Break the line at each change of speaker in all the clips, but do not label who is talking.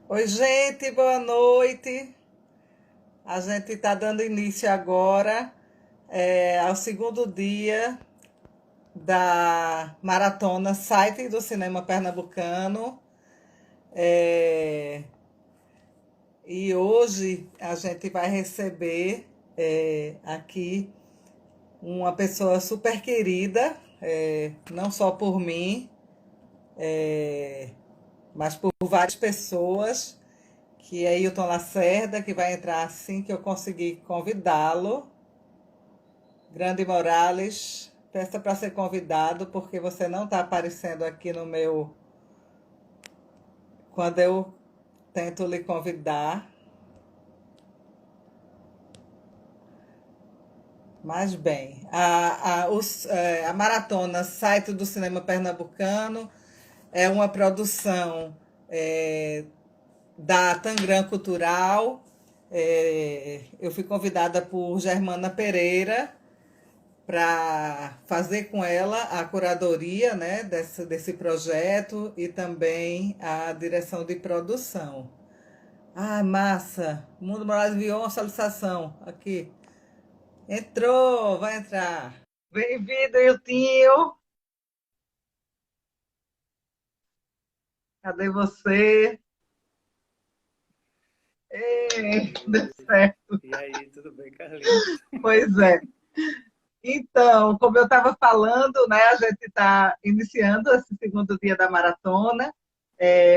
Oi, gente, boa noite. A gente está dando início agora ao segundo dia da maratona Site do Cinema Pernambucano. É, e hoje a gente vai receber aqui uma pessoa super querida, não só por mim, mas por várias pessoas, que é Hilton Lacerda, que vai entrar assim que eu conseguir convidá-lo. Grande Morales, peça para ser convidado, porque você não está aparecendo aqui no meu. Quando eu tento lhe convidar. Mas bem, a Maratona Site do Cinema Pernambucano é uma produção é, da Tangram Cultural. Eu fui convidada por Germana Pereira para fazer com ela a curadoria, né, desse projeto e também a direção de produção. Ah, massa! O Mundo Moraes enviou uma solicitação aqui. Entrou, vai entrar. Bem-vindo, Iltinho. Cadê você? Ei, deu
Oi.
certo.
E aí, tudo bem, Carlinhos?
Pois é. Então, como eu estava falando, né, a gente está iniciando esse segundo dia da maratona.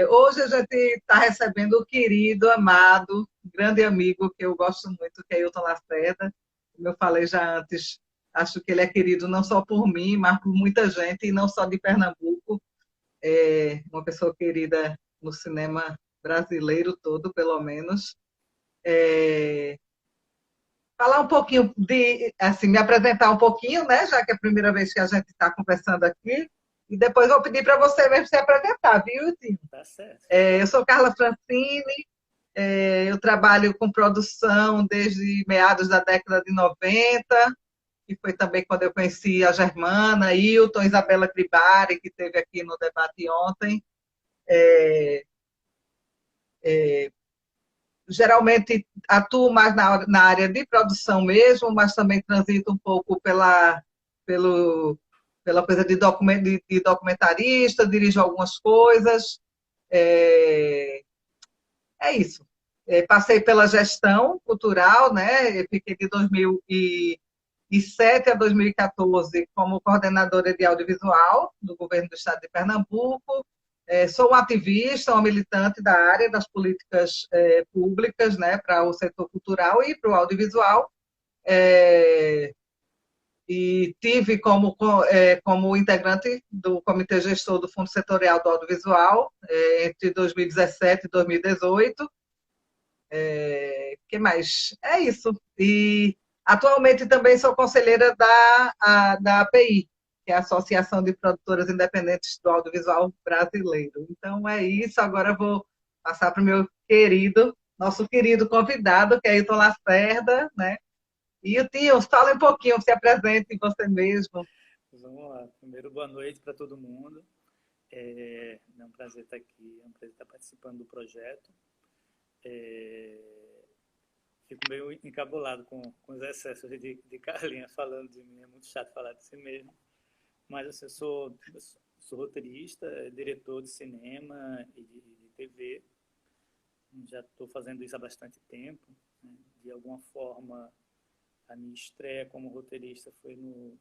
Hoje a gente está recebendo o querido, amado, grande amigo que eu gosto muito, que é Hilton Lacerda. Como eu falei já antes, acho que ele é querido não só por mim, mas por muita gente, e não só de Pernambuco. Uma pessoa querida no cinema brasileiro todo, pelo menos. É, Falar um pouquinho assim, me apresentar um pouquinho, né? Já que é a primeira vez que a gente está conversando aqui. E depois vou pedir para você mesmo se apresentar, viu, Tim?
Tá certo.
Eu sou Carla Francini, eu trabalho com produção desde meados da década de 90, que foi também quando eu conheci a Germana, Hilton, Isabela Cribari, que esteve aqui no debate ontem. É, Geralmente atuo mais na área de produção mesmo, mas também transito um pouco pelo, pela coisa de documentarista, dirijo algumas coisas. É, é isso. Passei pela gestão cultural, né? Eu fiquei de 2007 a 2014 como coordenadora de audiovisual do governo do estado de Pernambuco. Sou uma ativista, uma militante da área das políticas públicas, né, para o setor cultural e para o audiovisual. É, e tive como integrante do Comitê Gestor do Fundo Setorial do Audiovisual entre 2017 e 2018. Que mais? É isso. E atualmente também sou conselheira da API, que é a Associação de Produtoras Independentes do Audiovisual Brasileiro. Então é isso. Agora eu vou passar para o meu nosso querido convidado, que é Hilton Lacerda, né? E o Tio, fala um pouquinho, se apresente você mesmo.
Vamos lá. Primeiro, boa noite para todo mundo. É um prazer estar aqui, é um prazer estar participando do projeto. É, Fico meio encabulado com os excessos de Carlinhos falando de mim, é muito chato falar de si mesmo. Mas assim, eu sou roteirista, diretor de cinema e de TV. Já estou fazendo isso há bastante tempo. Né? De alguma forma, a minha estreia como roteirista foi no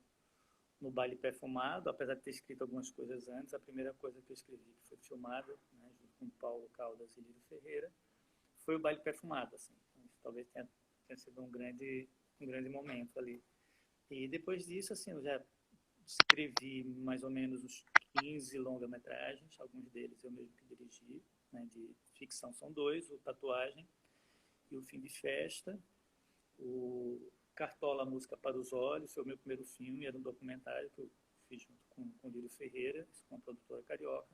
Baile Perfumado, apesar de ter escrito algumas coisas antes. A primeira coisa que eu escrevi, que foi filmada, né, junto com Paulo Caldas e Lírio Ferreira, foi o Baile Perfumado. Assim. Então, talvez tenha sido um grande momento ali. E depois disso, assim, eu já escrevi mais ou menos uns 15 longa-metragens, alguns deles eu mesmo que dirigi, né, de ficção são dois, o Tatuagem e o Fim de Festa. O Cartola Música para os Olhos foi o meu primeiro filme, era um documentário que eu fiz junto com o Lírio Ferreira, com a produtora carioca.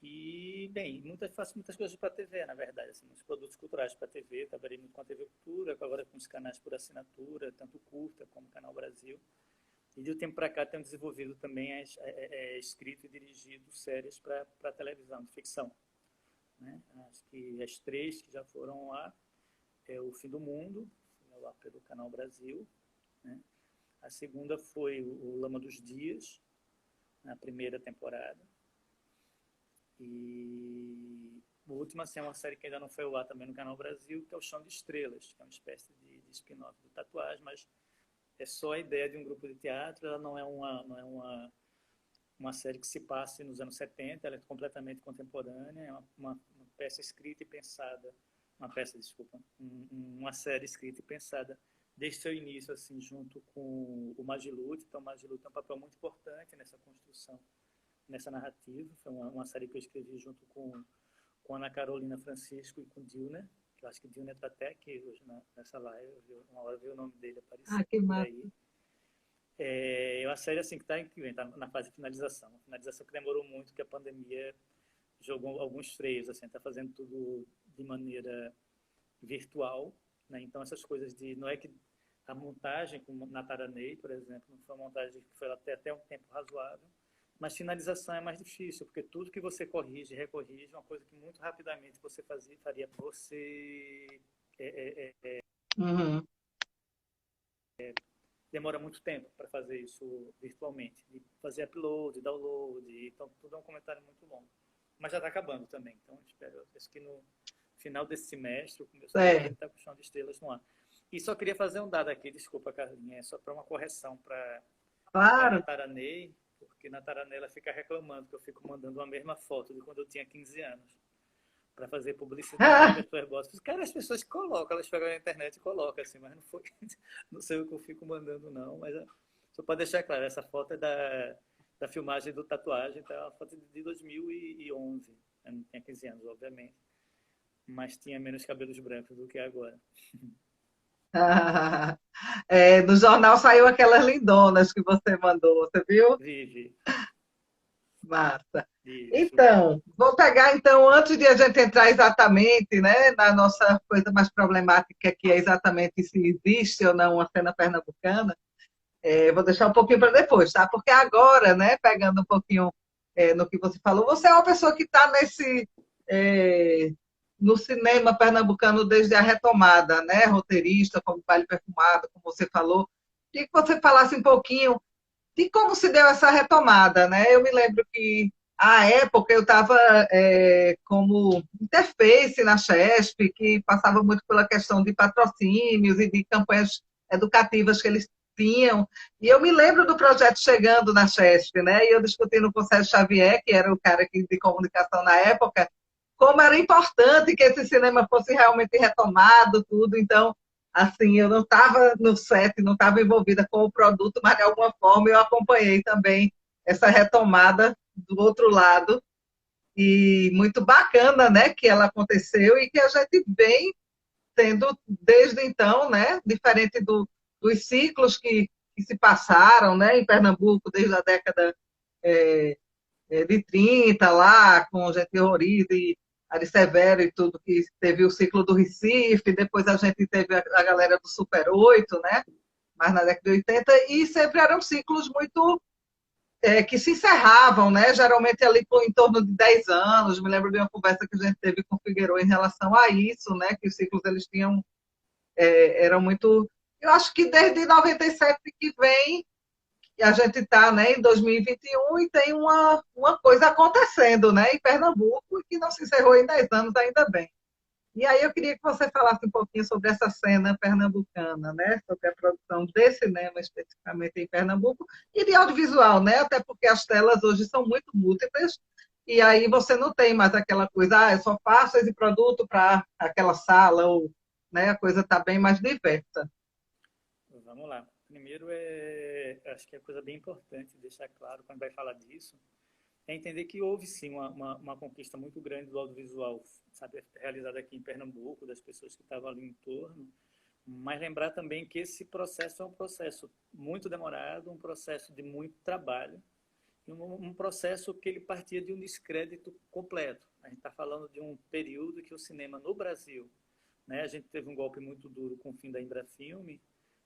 E, bem, faço muitas coisas para a TV, na verdade, assim, muitos produtos culturais para a TV, trabalhei muito com a TV Cultura, agora com os canais por assinatura, tanto curta como Canal Brasil. E de um tempo para cá tenho desenvolvido também escrito e dirigido séries para televisão, de ficção. né? Acho que as 3 que já foram lá é O Fim do Mundo, lá pelo Canal Brasil, né? A segunda foi o Lama dos Dias, na primeira temporada. E a última assim, é uma série que ainda não foi ao ar também no Canal Brasil, que é o Chão de Estrelas, que é uma espécie de spin-off do Tatuagem, mas é só a ideia de um grupo de teatro, ela não é uma série que se passe nos anos 70, ela é completamente contemporânea, é uma peça escrita e pensada, uma série escrita e pensada desde seu início, assim, junto com o Magilute. Então, o Magilute tem um papel muito importante nessa construção, nessa narrativa. Foi uma série que eu escrevi junto com Ana Carolina Francisco e com Dilner, que eu acho que Dilner está até aqui hoje nessa live, uma hora eu vi o nome dele aparecer
que
por
massa.
aí. É uma série assim, que está na fase de finalização. Uma finalização que demorou muito, que a pandemia jogou alguns freios, assim, está fazendo tudo de maneira virtual, né? Então essas coisas não é que a montagem, como na Taranei, por exemplo, não foi uma montagem que foi até um tempo razoável, mas finalização é mais difícil, porque tudo que você corrige, recorrige, é uma coisa que muito rapidamente você faria,
Uhum.
demora muito tempo para fazer isso virtualmente, de fazer upload, download, então tudo é um comentário muito longo. Mas já está acabando também, então espero que no final desse semestre, começo do ano, a gente está com o Chão de Estrelas no ar. E só queria fazer um dado aqui, desculpa, Carlinha, é só para uma correção para
Claro.
a Taranei, porque na Taranei ela fica reclamando que eu fico mandando a mesma foto de quando eu tinha 15 anos para fazer publicidade, as pessoas botam. Cara, as pessoas colocam, elas pegam na internet e colocam assim, mas não foi, não sei o que eu fico mandando não, mas só para deixar claro, essa foto é da filmagem do Tatuagem, então é uma foto de 2011, eu não tinha 15 anos, obviamente, mas tinha menos cabelos brancos do que agora.
No jornal saiu aquelas lindonas que você mandou, você viu?
Vive.
Massa.
Isso.
Então, vou pegar, então, antes de a gente entrar exatamente, né, na nossa coisa mais problemática, que é exatamente se existe ou não uma cena pernambucana, vou deixar um pouquinho para depois, tá? Porque agora, né, pegando um pouquinho no que você falou, você é uma pessoa que está no cinema pernambucano desde a retomada, né? Roteirista, como Baile Perfumado, como você falou. Queria que você falasse um pouquinho de como se deu essa retomada, né? Eu me lembro que, à época, eu estava como interface na Chesp, que passava muito pela questão de patrocínios e de campanhas educativas que eles tinham. E eu me lembro do projeto chegando na Chesp, né? E eu discutindo com o Sérgio Xavier, que era o cara de comunicação na época, como era importante que esse cinema fosse realmente retomado, tudo. Então, assim, eu não estava no set, não estava envolvida com o produto, mas de alguma forma eu acompanhei também essa retomada do outro lado. E muito bacana, né, que ela aconteceu e que a gente vem tendo desde então, né, diferente dos ciclos que se passaram, né, em Pernambuco desde a década de 30 lá, com gente horrível e Ari Severo e tudo, que teve o ciclo do Recife, depois a gente teve a galera do Super 8, né? Mais na década de 80, e sempre eram ciclos muito que se encerravam, né? Geralmente ali em torno de 10 anos. Me lembro de uma conversa que a gente teve com o Figueiredo em relação a isso, né? Que os ciclos eles tinham eram muito. Eu acho que desde 97 que vem e a gente está, né, em 2021 e tem uma coisa acontecendo, né, em Pernambuco que não se encerrou em 10 anos, ainda bem. E aí eu queria que você falasse um pouquinho sobre essa cena pernambucana, né, sobre a produção de cinema especificamente em Pernambuco e de audiovisual, né, até porque as telas hoje são muito múltiplas e aí você não tem mais aquela coisa, eu só faço esse produto para aquela sala, ou, né, a coisa está bem mais diversa.
Vamos lá. Primeiro, acho que é coisa bem importante deixar claro quando vai falar disso, é entender que houve sim uma conquista muito grande do audiovisual, sabe, realizada aqui em Pernambuco, das pessoas que estavam ali em torno, mas lembrar também que esse processo é um processo muito demorado, um processo de muito trabalho, e um processo que ele partia de um descrédito completo. A gente está falando de um período que o cinema no Brasil, né, a gente teve um golpe muito duro com o fim da Embrafilme,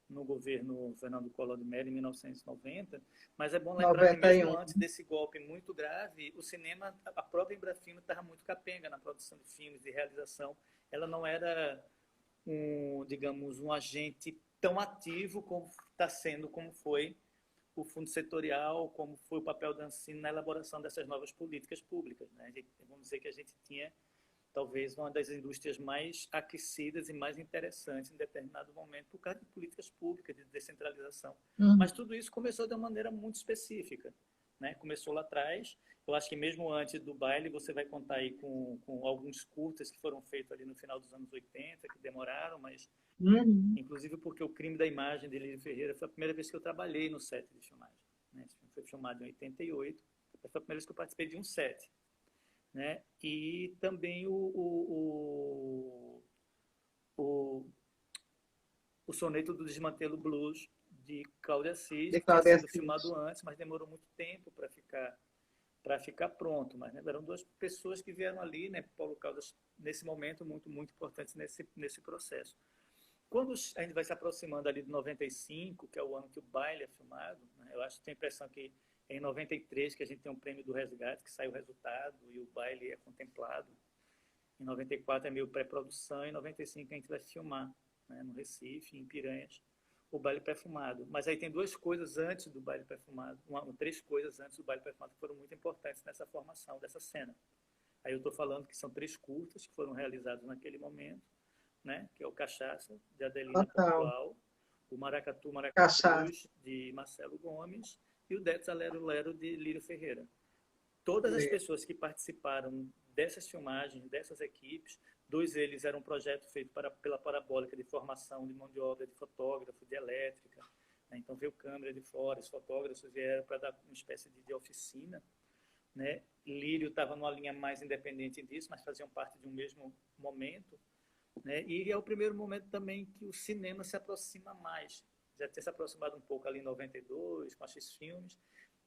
no governo Fernando Collor de Mello, em 1990, mas é bom lembrar que
91.
mesmo antes desse golpe muito grave, o cinema, a própria Embrafilme estava muito capenga na produção de filmes, de realização. Ela não era digamos, um agente tão ativo como está sendo, como foi o fundo setorial, como foi o papel da Ancine na elaboração dessas novas políticas públicas, né? Vamos dizer que a gente tinha talvez uma das indústrias mais aquecidas e mais interessantes em determinado momento por causa de políticas públicas, de descentralização. Mas tudo isso começou de uma maneira muito específica, né? Começou lá atrás. Eu acho que mesmo antes do baile, você vai contar aí com alguns curtas que foram feitos ali no final dos anos 80, que demoraram, mas inclusive porque O Crime da Imagem, de Lírio Ferreira, foi a primeira vez que eu trabalhei no set de filmagem, né? Esse filme foi filmado em 88, foi a primeira vez que eu participei de um set, né? E também o Soneto do Desmantelo Blues, de Cláudia Assis, que tinha sido filmado antes, mas demorou muito tempo para ficar pronto. Mas, né, eram duas pessoas que vieram ali, né? Paulo Caldas, nesse momento, muito, muito importantes nesse processo. Quando a gente vai se aproximando ali de 95, que é o ano que o baile é filmado, né, eu acho que tem a impressão que é em 93 que a gente tem um prêmio do Resgate, que sai o resultado e o baile é contemplado. Em 94 é meio pré-produção, e em 95 a gente vai filmar, né, no Recife, em Piranhas, o baile perfumado. Mas aí tem duas coisas antes do baile perfumado, três coisas antes do baile perfumado que foram muito importantes nessa formação dessa cena. Aí eu estou falando que são 3 curtas que foram realizados naquele momento, né, que é o Cachaça, de Adelina Pontual, o Maracatu, Maracatuz, de Marcelo Gomes, e o Dex Alero Lero, de Lírio Ferreira. Todas as pessoas que participaram dessas filmagens, dessas equipes, 2 deles eram um projeto feito pela Parabólica de formação de mão de obra de fotógrafo, de elétrica, né? Então veio câmera de fora, os fotógrafos vieram para dar uma espécie de oficina, né? Lírio estava numa linha mais independente disso, mas faziam parte de um mesmo momento, né? E é o primeiro momento também que o cinema se aproxima mais, já tinha se aproximado um pouco ali em 92, com esses filmes,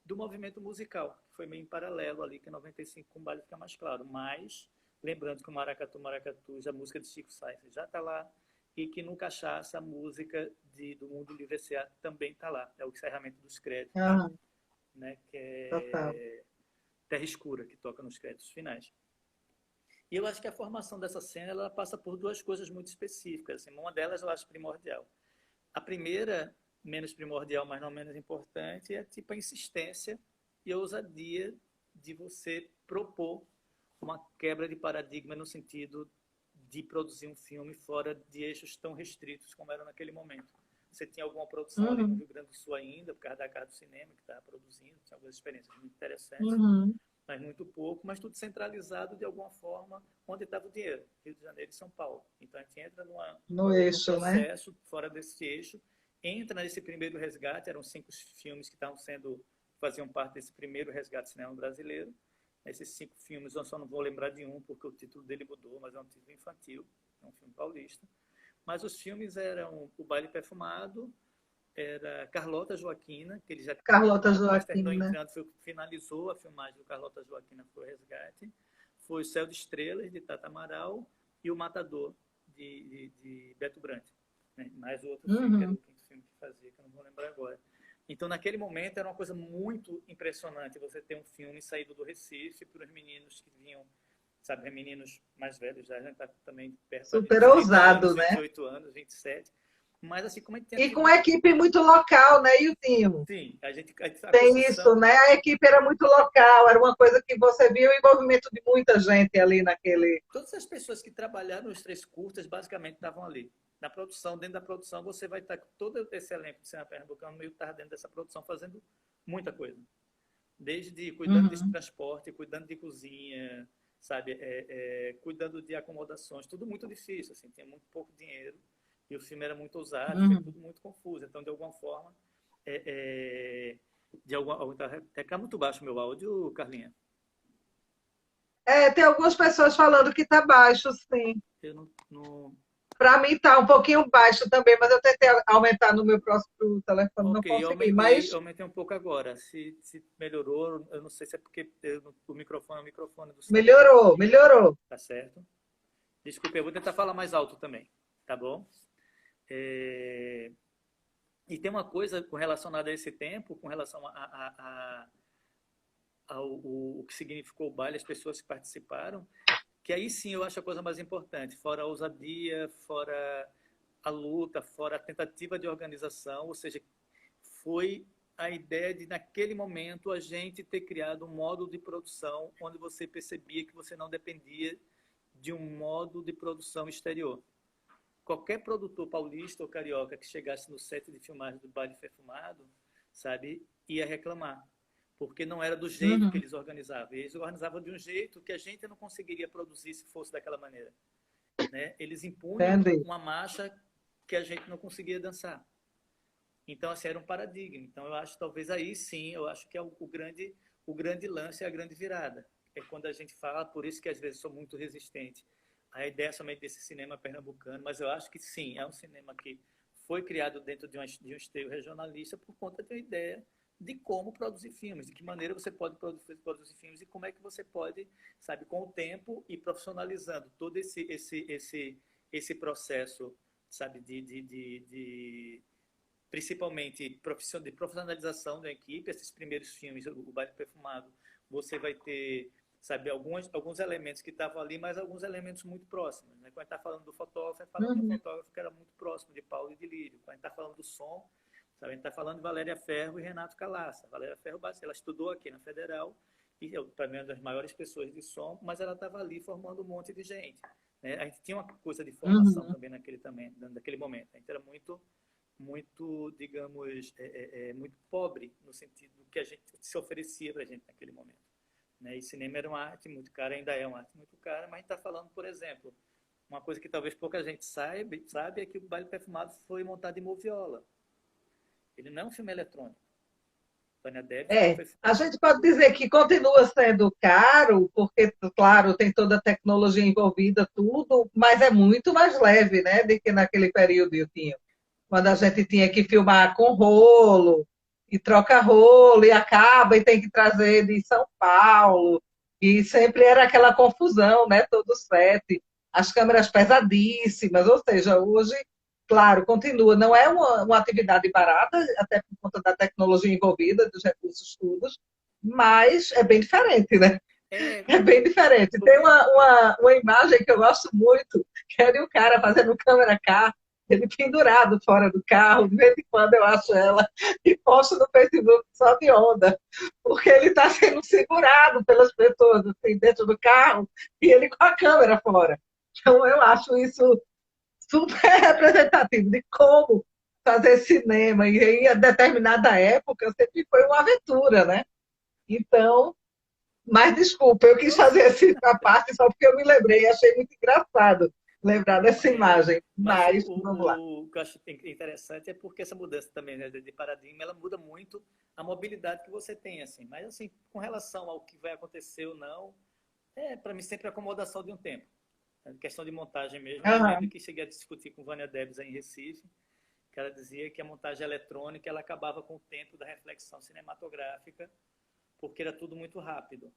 do movimento musical, que foi meio em paralelo ali, que em 95 com o baile fica mais claro, mas lembrando que o Maracatu, Maracatu, a música de Chico Sainz já está lá, e que no Cachaça a música do Mundo Livre S.A. também está lá, é o encerramento dos créditos, né, que é Terra Escura, que toca nos créditos finais. E eu acho que a formação dessa cena ela passa por 2 coisas muito específicas. Assim, uma delas eu acho primordial. A primeira, menos primordial, mas não menos importante, é tipo a insistência e a ousadia de você propor uma quebra de paradigma no sentido de produzir um filme fora de eixos tão restritos como era naquele momento. Você tinha alguma produção ali no Rio Grande do Sul ainda, por causa da Casa do Cinema, que estava produzindo, tinha algumas experiências muito interessantes, mas muito pouco, mas tudo centralizado de alguma forma onde estava o dinheiro, Rio de Janeiro e São Paulo. Então a gente entra num processo, né, fora desse eixo, entra nesse primeiro resgate, eram 5 filmes que faziam parte desse primeiro resgate do cinema brasileiro. Esses 5 filmes, eu só não vou lembrar de um, porque o título dele mudou, mas é um título infantil, é um filme paulista. Mas os filmes eram O Baile Perfumado, era Carlota Joaquina, que ele já mas terminou entrando, finalizou a filmagem do Carlota Joaquina, foi o Resgate, foi O Céu de Estrelas, de Tata Amaral, e O Matador, de Beto Brandt, né? Mais outro filme, que era o 5º filme que fazia, que eu não vou lembrar agora. Então, naquele momento, era uma coisa muito impressionante você ter um filme saído do Recife para os meninos que vinham, sabe, meninos mais velhos, já a gente está também perto
super ousado,
anos,
né?
28 anos, 27. Mas, assim, como a gente
e com uma equipe muito local, né, Iltinho?
Sim, a
tem isso, né? A equipe era muito local, era uma coisa que você viu o envolvimento de muita gente ali naquele...
Todas as pessoas que trabalharam nos 3 curtas, basicamente, estavam ali. Na produção, dentro da produção, você vai estar com todo esse elenco de cinema pernambucano meio que estar dentro dessa produção, fazendo muita coisa. Desde cuidando de transporte, cuidando de cozinha, sabe? Cuidando de acomodações, tudo muito difícil, assim, tinha muito pouco dinheiro. E o filme era muito ousado, foi tudo muito confuso. Então, de alguma forma, até cá muito baixo o meu áudio, Carlinha.
tem algumas pessoas falando que está baixo, sim.
Eu não...
Para mim está um pouquinho baixo também, mas eu tentei aumentar no meu próximo telefone, não consegui.
Eu aumentei um pouco agora. Se melhorou, eu não sei se é porque o microfone é o microfone do
celular. Melhorou.
Tá certo. Desculpe, eu vou tentar falar mais alto também, tá bom? E tem uma coisa relacionada a esse tempo, com relação o que significou o baile, as pessoas que participaram, que aí sim eu acho a coisa mais importante, fora a ousadia, fora a luta, fora a tentativa de organização, ou seja, foi a ideia de, naquele momento, a gente ter criado um modo de produção onde você percebia que você não dependia de um modo de produção exterior. Qualquer produtor paulista ou carioca que chegasse no set de filmagem do Baile Perfumado, sabe, ia reclamar, porque não era do jeito que eles organizavam. Eles organizavam de um jeito que a gente não conseguiria produzir se fosse daquela maneira, né? Eles impunham
Entendi.
uma marcha que a gente não conseguia dançar. Então, assim, era um paradigma. Então, eu acho, talvez aí sim, eu acho que é o grande lance, é a grande virada. É quando a gente fala, por isso que às vezes sou muito resistente à ideia somente desse cinema pernambucano, mas eu acho que sim, é um cinema que foi criado dentro de um esteio regionalista por conta de uma ideia de como produzir filmes, de que maneira você pode produzir filmes e como é que você pode, sabe, com o tempo e profissionalizando todo esse processo, sabe, principalmente de profissionalização da equipe. Esses primeiros filmes, o Baile Perfumado, você vai ter, sabe, alguns elementos que estavam ali, mas alguns elementos muito próximos, né? Quando a gente está falando do fotógrafo, falando de um fotógrafo que era muito próximo de Paulo e de Lírio. Quando a gente está falando do som, sabe, a gente está falando de Valéria Ferro e Renato Calaça. Valéria Ferro, ela estudou aqui na Federal, e para mim é uma das maiores pessoas de som, mas ela estava ali formando um monte de gente, né? A gente tinha uma coisa de formação também naquele momento. A gente era muito, digamos, muito pobre no sentido que a gente se oferecia para a gente naquele momento, né? E cinema era uma arte muito cara, ainda é uma arte muito cara, mas a gente está falando, por exemplo, uma coisa que talvez pouca gente sabe é que o Baile Perfumado foi montado em moviola. Ele não é um filme eletrônico. Tânia Debs não foi...
A gente pode dizer que continua sendo caro, porque, claro, tem toda a tecnologia envolvida, tudo, mas é muito mais leve, né, do que naquele período eu tinha. Quando a gente tinha que filmar com rolo, e troca rolo, e acaba, e tem que trazer de São Paulo, e sempre era aquela confusão, né, todo set, as câmeras pesadíssimas, ou seja, hoje, claro, continua, não é uma atividade barata, até por conta da tecnologia envolvida, dos recursos todos, mas é bem diferente, né? É bem diferente. Tem uma imagem que eu gosto muito, que é de um cara fazendo câmera car, ele pendurado fora do carro, de vez em quando eu acho ela e posto no Facebook só de onda, porque ele está sendo segurado pelas pessoas assim, dentro do carro e ele com a câmera fora. Então eu acho isso super representativo de como fazer cinema e em determinada época sempre foi uma aventura, né? Então, mas desculpa, eu quis fazer essa parte só porque eu me lembrei, achei muito engraçado lembrar dessa imagem.
Mas
Mas vamos lá.
o que eu acho interessante é porque essa mudança também, né, de paradigma, ela muda muito a mobilidade que você tem, assim. Mas, assim, com relação ao que vai acontecer ou não, para mim, sempre a acomodação de um tempo. É questão de montagem mesmo. Eu lembro que cheguei a discutir com Vânia Debs em Recife, que ela dizia que a montagem eletrônica ela acabava com o tempo da reflexão cinematográfica, porque era tudo muito rápido,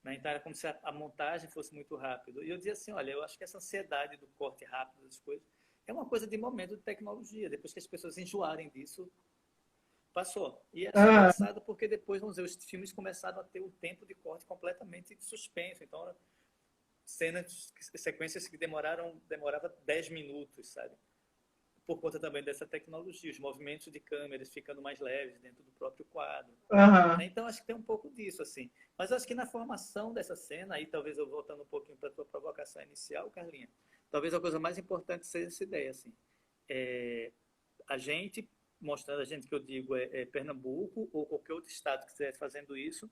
né? Então era como se a montagem fosse muito rápido. E eu dizia assim, olha, eu acho que essa ansiedade do corte rápido das coisas é uma coisa de momento de tecnologia. Depois que as pessoas enjoarem disso, passou. E é engraçado porque depois, vamos dizer, os filmes começaram a ter o tempo de corte completamente suspenso. Então, sequências que demorava 10 minutos, sabe? Por conta também dessa tecnologia, os movimentos de câmeras ficando mais leves dentro do próprio quadro. Então, acho que tem um pouco disso, assim. Mas acho que na formação dessa cena, aí talvez eu voltando um pouquinho para a tua provocação inicial, Carlinha, talvez a coisa mais importante seja essa ideia, assim. A gente, mostrando a gente que eu digo Pernambuco, ou qualquer outro estado que estivesse fazendo isso,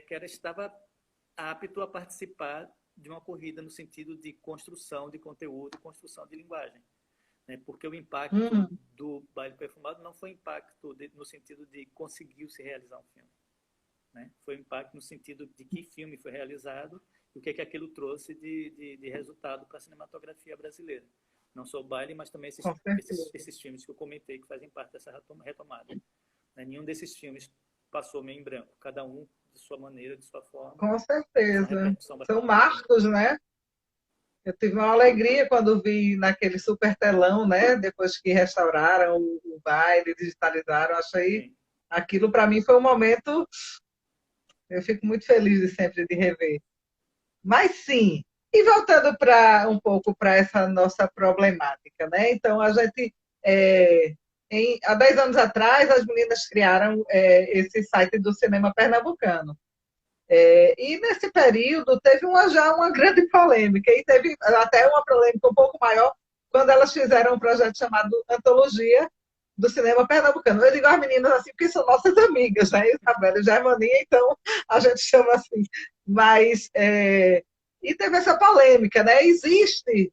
que estava apto a participar de uma corrida no sentido de construção de conteúdo, construção de linguagem. Porque o impacto do Baile Perfumado não foi impacto no sentido de conseguiu se realizar um filme, né? Foi impacto no sentido de que filme foi realizado e o que aquilo trouxe de resultado para a cinematografia brasileira. Não só o Baile, mas também esses filmes que eu comentei que fazem parte dessa retomada. Nenhum desses filmes passou meio em branco, cada um de sua maneira, de sua forma.
Com certeza. São marcos, né? Eu tive uma alegria quando vi naquele super telão, né? Depois que restauraram o baile, digitalizaram, achei
Sim.
aquilo para mim foi um momento, eu fico muito feliz de sempre de rever. Mas sim, e voltando para um pouco para essa nossa problemática, né? Então a gente há 10 anos atrás as meninas criaram esse site do cinema pernambucano. E nesse período teve já uma grande polêmica, e teve até uma polêmica um pouco maior quando elas fizeram um projeto chamado Antologia do Cinema Pernambucano. Eu digo às meninas assim, porque são nossas amigas, né? Isabela e Germaninha, então a gente chama assim. Mas, e teve essa polêmica, né? Existe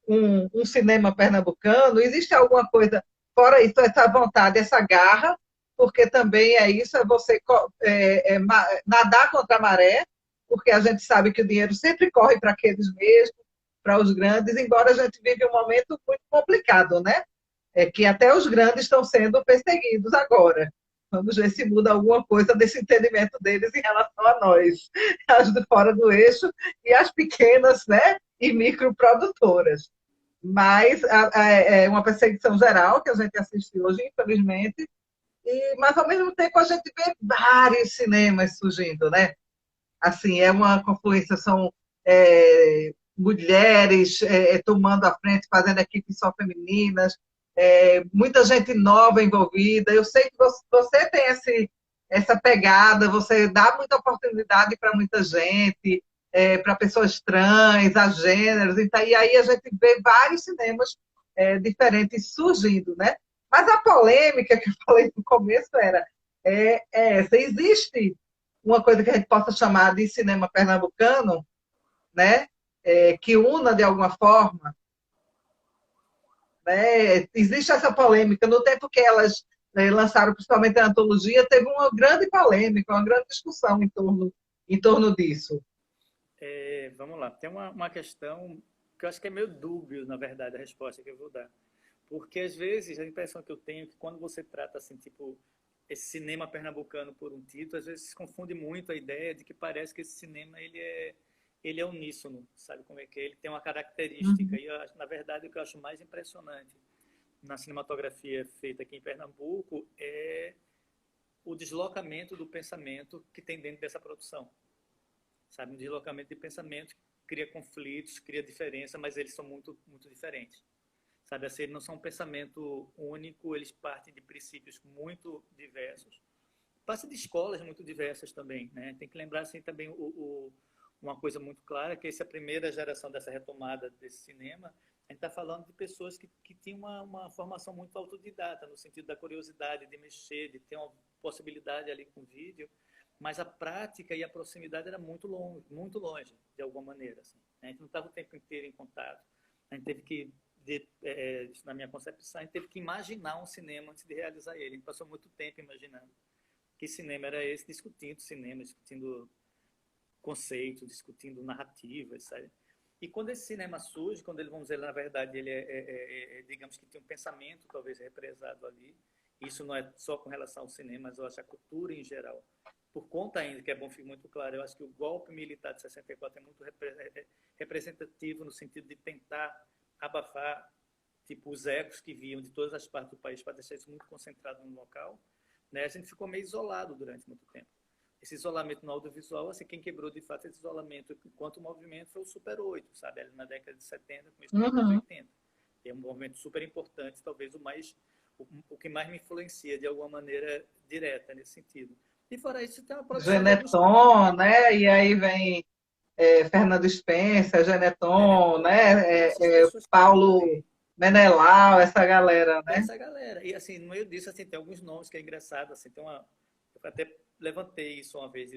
um cinema pernambucano, existe alguma coisa, fora isso, essa vontade, essa garra, porque também é isso, é você nadar contra a maré, porque a gente sabe que o dinheiro sempre corre para aqueles mesmos, para os grandes, embora a gente vive um momento muito complicado, né? É que até os grandes estão sendo perseguidos agora. Vamos ver se muda alguma coisa desse entendimento deles em relação a nós, as de fora do eixo e as pequenas, né? E microprodutoras. Mas é uma perseguição geral que a gente assiste hoje, infelizmente, mas ao mesmo tempo a gente vê vários cinemas surgindo, né? Assim, é uma confluência, são mulheres tomando a frente, fazendo equipes só femininas, muita gente nova envolvida. Eu sei que você tem essa pegada, você dá muita oportunidade para muita gente, para pessoas trans, a gêneros, então, e aí a gente vê vários cinemas diferentes surgindo, né? Mas a polêmica que eu falei no começo é essa. Existe uma coisa que a gente possa chamar de cinema pernambucano, né? Que una de alguma forma, né? Existe essa polêmica. No tempo que elas lançaram principalmente a antologia, teve uma grande polêmica, uma grande discussão em torno disso.
Vamos lá, tem uma questão que eu acho que é meio dúbio, na verdade, a resposta que eu vou dar. Porque, às vezes, a impressão que eu tenho é que quando você trata, assim, tipo, esse cinema pernambucano por um título, às vezes se confunde muito a ideia de que parece que esse cinema ele é uníssono, sabe como é que é? Ele tem uma característica.
Uhum.
E, na verdade, o que eu acho mais impressionante na cinematografia feita aqui em Pernambuco é o deslocamento do pensamento que tem dentro dessa produção. Sabe, um deslocamento de pensamento que cria conflitos, cria diferença, mas eles são muito, muito diferentes. Sabe, assim, eles não são um pensamento único, eles partem de princípios muito diversos. Partem de escolas muito diversas também, né? Tem que lembrar, assim, também uma coisa muito clara, que essa é a primeira geração dessa retomada desse cinema, a gente está falando de pessoas que tinham uma formação muito autodidata, no sentido da curiosidade, de mexer, de ter uma possibilidade ali com vídeo, mas a prática e a proximidade era muito longe, de alguma maneira. Assim, né? A gente não estava o tempo inteiro em contato. A gente teve que, na minha concepção, a gente teve que imaginar um cinema antes de realizar ele. A gente passou muito tempo imaginando que cinema era esse, discutindo cinema, discutindo conceitos, discutindo narrativas, sabe? E quando esse cinema surge, quando ele, vamos dizer, na verdade, ele digamos que tem um pensamento talvez represado ali, isso não é só com relação ao cinema, mas eu acho a cultura em geral, por conta ainda, que é bom ficar muito claro, eu acho que o golpe militar de 64 é muito representativo no sentido de tentar abafar tipo, os ecos que vinham de todas as partes do país para deixar isso muito concentrado no local, né? A gente ficou meio isolado durante muito tempo. Esse isolamento no audiovisual, assim, quem quebrou de fato esse isolamento enquanto movimento foi o Super 8, sabe? Ali na década de 70, começo da década de
Uhum.
80. É um movimento super importante, talvez o que mais me influencia de alguma maneira direta nesse sentido. E fora isso, tem uma produção de alguns...
Geneton, né? E aí vem Fernando Spencer, Geneton, né?
Essas pessoas que estavam
Paulo
ali.
Menelau, essa galera, né?
Essa galera. E assim, no meio disso, assim, tem alguns nomes que é engraçado, assim, tem uma... Eu até levantei isso uma vez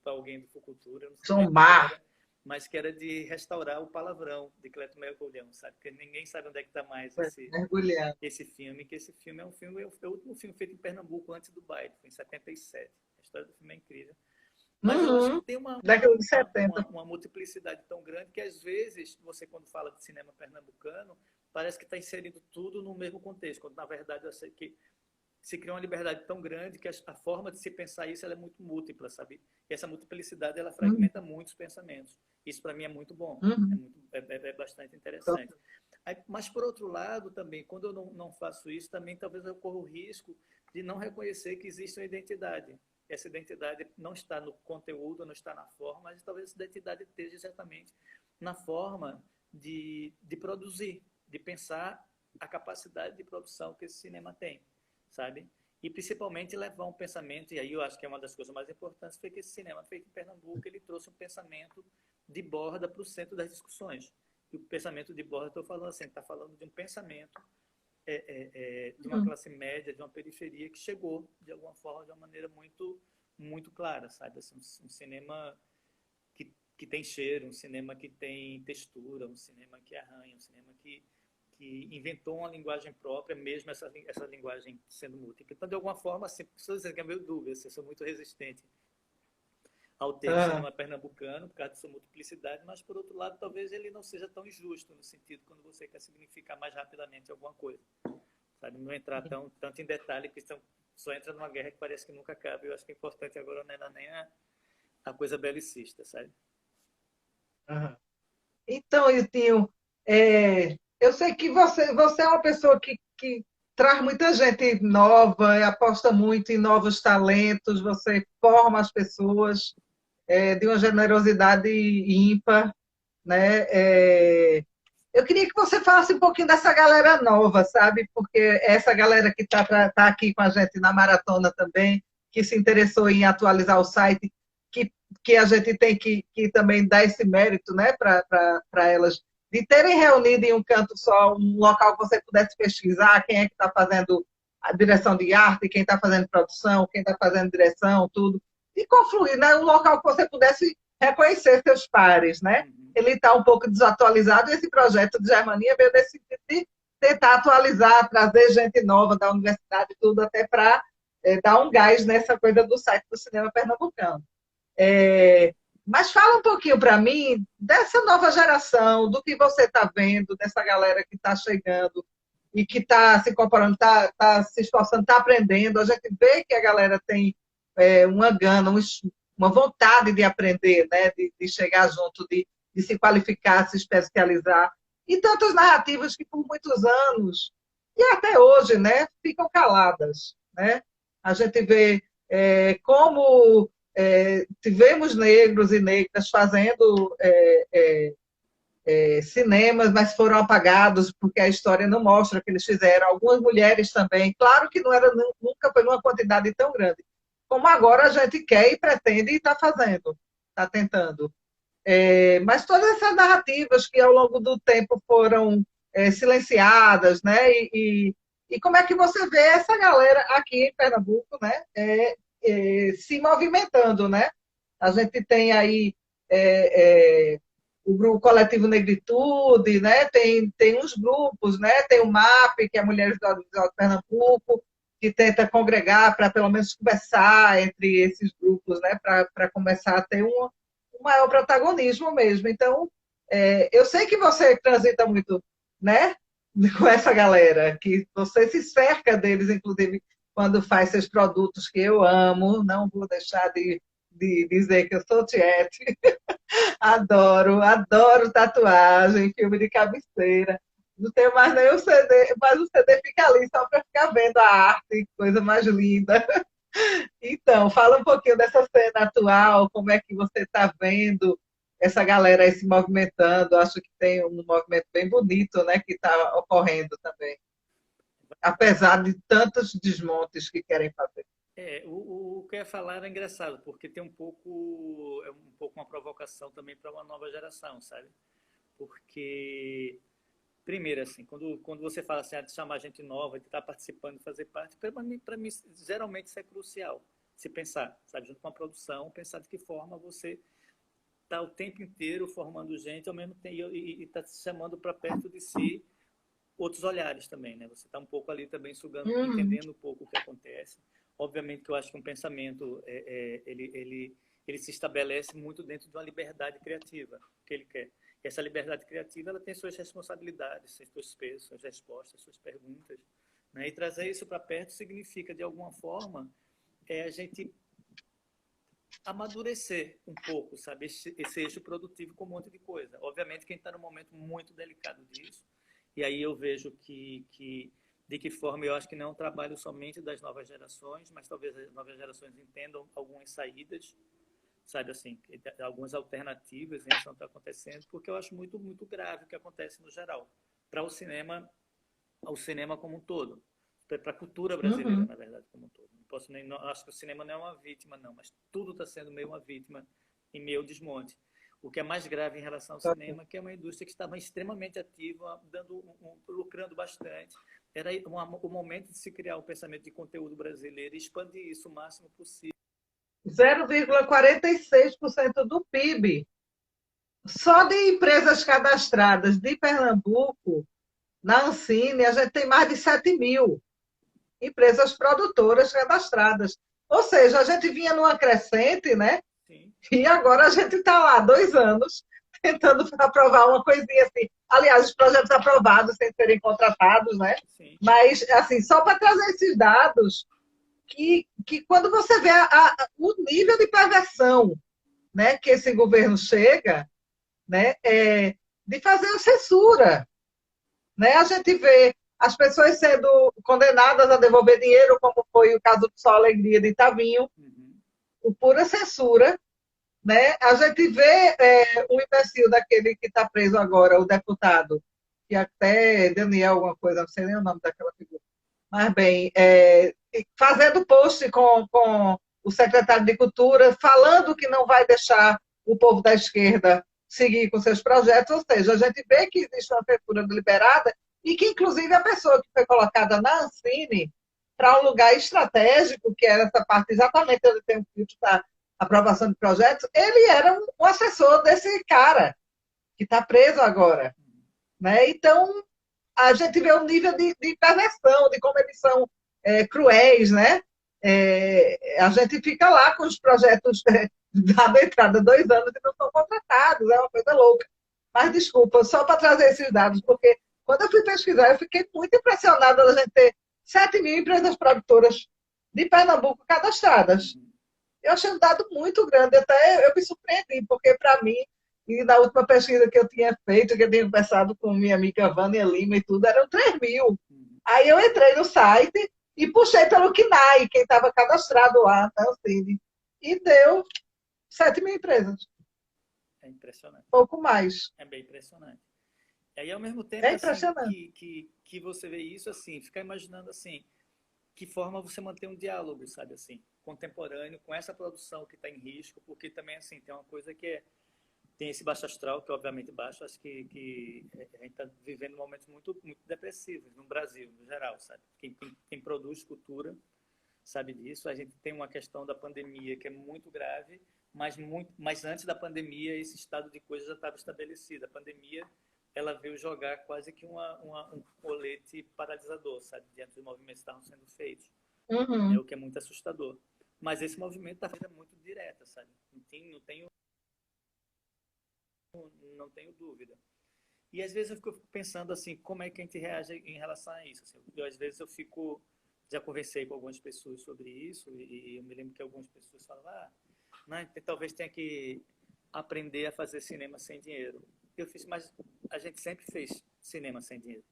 para alguém do Fucultura, eu não sei
João
lembro quem
Mar,
era, mas que era de restaurar o palavrão de Cleto Mergulhão, sabe? Porque ninguém sabe onde é que está mais
mergulhando.
esse filme, que esse filme é um filme, é o último filme feito em Pernambuco antes do baile, foi em 77. A história do filme é incrível. Mas eu acho que
Uhum.
tem
Década de 70.
uma multiplicidade tão grande que, às vezes, você, quando fala de cinema pernambucano, parece que está inserindo tudo no mesmo contexto, quando, na verdade, eu sei que se cria uma liberdade tão grande que a forma de se pensar isso ela é muito múltipla, sabe? E essa multiplicidade ela
Uhum.
fragmenta muitos pensamentos. Isso para mim é muito bom,
Uhum.
é bastante interessante. Aí, mas por outro lado também, quando eu não faço isso, também talvez eu corra o risco de não reconhecer que existe uma identidade. Essa identidade não está no conteúdo, não está na forma, mas talvez essa identidade esteja exatamente na forma de produzir, de pensar a capacidade de produção que esse cinema tem, sabe? E principalmente levar um pensamento, e aí eu acho que é uma das coisas mais importantes, foi que esse cinema feito em Pernambuco, ele trouxe um pensamento de borda para o centro das discussões. E o pensamento de borda, estou falando assim, está falando de um pensamento de uma
Uhum.
classe média, de uma periferia que chegou, de alguma forma, de uma maneira muito clara, sabe? Assim, um cinema que tem cheiro, um cinema que tem textura, um cinema que arranha, um cinema que inventou uma linguagem própria, mesmo essa linguagem sendo múltipla. Então, de alguma forma, assim, pessoas dizem que é meio dúvida, assim, eu sou muito resistente ao termo
Ah,
cinema pernambucano, por causa de sua multiplicidade, mas, por outro lado, talvez ele não seja tão injusto, no sentido quando você quer significar mais rapidamente alguma coisa. Sabe? Não entrar tanto em detalhe, porque só entra numa guerra que parece que nunca acaba. Eu acho que é importante agora não é nem a coisa belicista, sabe?
ah. Então, Iltinho, eu sei que você é uma pessoa que traz muita gente nova, aposta muito em novos talentos, você forma as pessoas de uma generosidade ímpar, né? Eu queria que você falasse um pouquinho dessa galera nova, sabe? Porque essa galera que tá aqui com a gente na maratona também, que se interessou em atualizar o site, que, que a gente tem que também dar esse mérito, né, para elas, de terem reunido em um canto só, um local que você pudesse pesquisar quem é que está fazendo a direção de arte, quem está fazendo produção, quem está fazendo direção, tudo. E confluir, né? Um local que você pudesse reconhecer seus pares, né?
Uhum.
Ele está um pouco desatualizado, e esse projeto de Germania veio desse de tentar atualizar, trazer gente nova da universidade, tudo, até para dar um gás nessa coisa do site do cinema pernambucano. Mas fala um pouquinho para mim dessa nova geração, do que você está vendo, dessa galera que está chegando e que está se comparando, está se esforçando, está aprendendo. A gente vê que a galera tem uma gana, uma vontade de aprender, né? De chegar junto, de se qualificar, se especializar. E tantas narrativas que por muitos anos, e até hoje, né, ficam caladas. Né? A gente vê como tivemos negros e negras fazendo cinemas, mas foram apagados porque a história não mostra que eles fizeram. Algumas mulheres também. Claro que não era, nunca foi numa quantidade tão grande. Como agora a gente quer e pretende e está fazendo, está tentando. Mas todas essas narrativas que ao longo do tempo foram silenciadas, né? E como é que você vê essa galera aqui em Pernambuco, né? Se movimentando, né? A gente tem aí o grupo Coletivo Negritude, né? Tem uns grupos, né? Tem o MAP, que é Mulheres do Audiovisual de Pernambuco, que tenta congregar para pelo menos conversar entre esses grupos, né? Para começar a ter um maior protagonismo mesmo. Então, eu sei que você transita muito, né? Com essa galera, que você se cerca deles, inclusive, quando faz seus produtos que eu amo, não vou deixar de dizer que eu sou tiete. Adoro tatuagem, filme de cabeceira. Não tenho mais nenhum CD, mas o CD fica ali só para ficar vendo a arte, coisa mais linda. Então, fala um pouquinho dessa cena atual, como é que você está vendo essa galera aí se movimentando. Acho que tem um movimento bem bonito, né, que está ocorrendo também, apesar de tantos desmontes que querem fazer.
O que eu ia falar era engraçado, porque tem um pouco uma provocação também para uma nova geração, sabe? Porque, primeiro, assim, quando você fala assim, de chamar gente nova, de estar participando, de fazer parte, para mim, geralmente isso é crucial, se pensar, sabe? Junto com a produção, pensar de que forma você está o tempo inteiro formando gente, ao mesmo tempo, e está se chamando para perto de si outros olhares também, né? Você está um pouco ali também sugando,
Uhum.
entendendo um pouco o que acontece. Obviamente que eu acho que um pensamento, ele se estabelece muito dentro de uma liberdade criativa que ele quer. E essa liberdade criativa, ela tem suas responsabilidades, seus pesos, suas respostas, suas perguntas, né? E trazer isso para perto significa, de alguma forma, a gente amadurecer um pouco, sabe, esse eixo produtivo com um monte de coisa. Obviamente, quem está num momento muito delicado disso, e aí eu vejo de que forma eu acho que não é um trabalho somente das novas gerações, mas talvez as novas gerações entendam algumas saídas, sabe assim, algumas alternativas em relação ao que está acontecendo, porque eu acho muito grave o que acontece no geral, para o cinema, ao cinema como um todo, para a cultura brasileira,
Uhum.
na verdade, como um todo. Não posso nem, não, acho que o cinema não é uma vítima, não, mas tudo está sendo meio uma vítima em meio desmonte. O que é mais grave em relação ao cinema, que é uma indústria que estava extremamente ativa, lucrando bastante. Era o momento de se criar um pensamento de conteúdo brasileiro e expandir isso o máximo possível.
0,46% do PIB. Só de empresas cadastradas de Pernambuco, na Ancine, a gente tem mais de 7.000 empresas produtoras cadastradas. Ou seja, a gente vinha numa crescente, né?
Sim.
E agora a gente está lá, 2 anos, tentando aprovar uma coisinha assim. Aliás, os projetos aprovados sem serem contratados, né?
Sim.
Mas, assim, só para trazer esses dados, que quando você vê o nível de perversão, né, que esse governo chega, né, de fazer a censura, né? A gente vê as pessoas sendo condenadas a devolver dinheiro, como foi o caso do Sol Alegria de Itavinho, por pura censura, né? A gente vê um imbecil daquele que está preso agora, o deputado, que até Daniel alguma coisa, não sei nem o nome daquela figura. Mas bem, fazendo post com o secretário de Cultura, falando que não vai deixar o povo da esquerda seguir com seus projetos, ou seja, a gente vê que existe uma censura deliberada e que, inclusive, a pessoa que foi colocada na Ancine para um lugar estratégico, que era essa parte exatamente onde tem um filtro para aprovação de projetos, ele era um assessor desse cara que está preso agora. Né? Então, a gente vê o nível de perversão, de como eles são cruéis, né? A gente fica lá com os projetos da entrada 2 anos e não são contratados, é uma coisa louca. Mas, desculpa, só para trazer esses dados, porque quando eu fui pesquisar, eu fiquei muito impressionada da gente ter 7.000 empresas produtoras de Pernambuco cadastradas. Eu achei um dado muito grande, até eu me surpreendi, porque para mim, e na última pesquisa que eu tinha feito, que eu tinha conversado com minha amiga Vânia Lima e tudo, eram 3.000. Aí eu entrei no site e puxei pelo KNAI, quem estava cadastrado lá, tá, Cine, e deu 7.000 empresas.
É impressionante.
Pouco mais.
É bem impressionante. E aí, ao mesmo tempo,
É
assim,
impressionante.
que você vê isso, assim, ficar imaginando, assim, que forma você manter um diálogo, sabe, assim, contemporâneo com essa produção que está em risco, porque também, assim, tem uma coisa que tem esse baixo astral, que é obviamente baixo, acho que a gente está vivendo momentos muito depressivos no Brasil, no geral, sabe? Quem produz cultura sabe disso. A gente tem uma questão da pandemia que é muito grave, mas antes da pandemia esse estado de coisas já estava estabelecido. A pandemia ela veio jogar quase que um colete paralisador, sabe, diante dos movimentos que estavam sendo feitos. É
Uhum.
o que é muito assustador. Mas esse movimento está sendo muito direta, sabe? Não tenho dúvida. E às vezes eu fico pensando assim, como é que a gente reage em relação a isso? Assim, às vezes eu fico, já conversei com algumas pessoas sobre isso e eu me lembro que algumas pessoas falam, não, talvez tenha que aprender a fazer cinema sem dinheiro. Eu fiz, mas a gente sempre fez cinema sem dinheiro.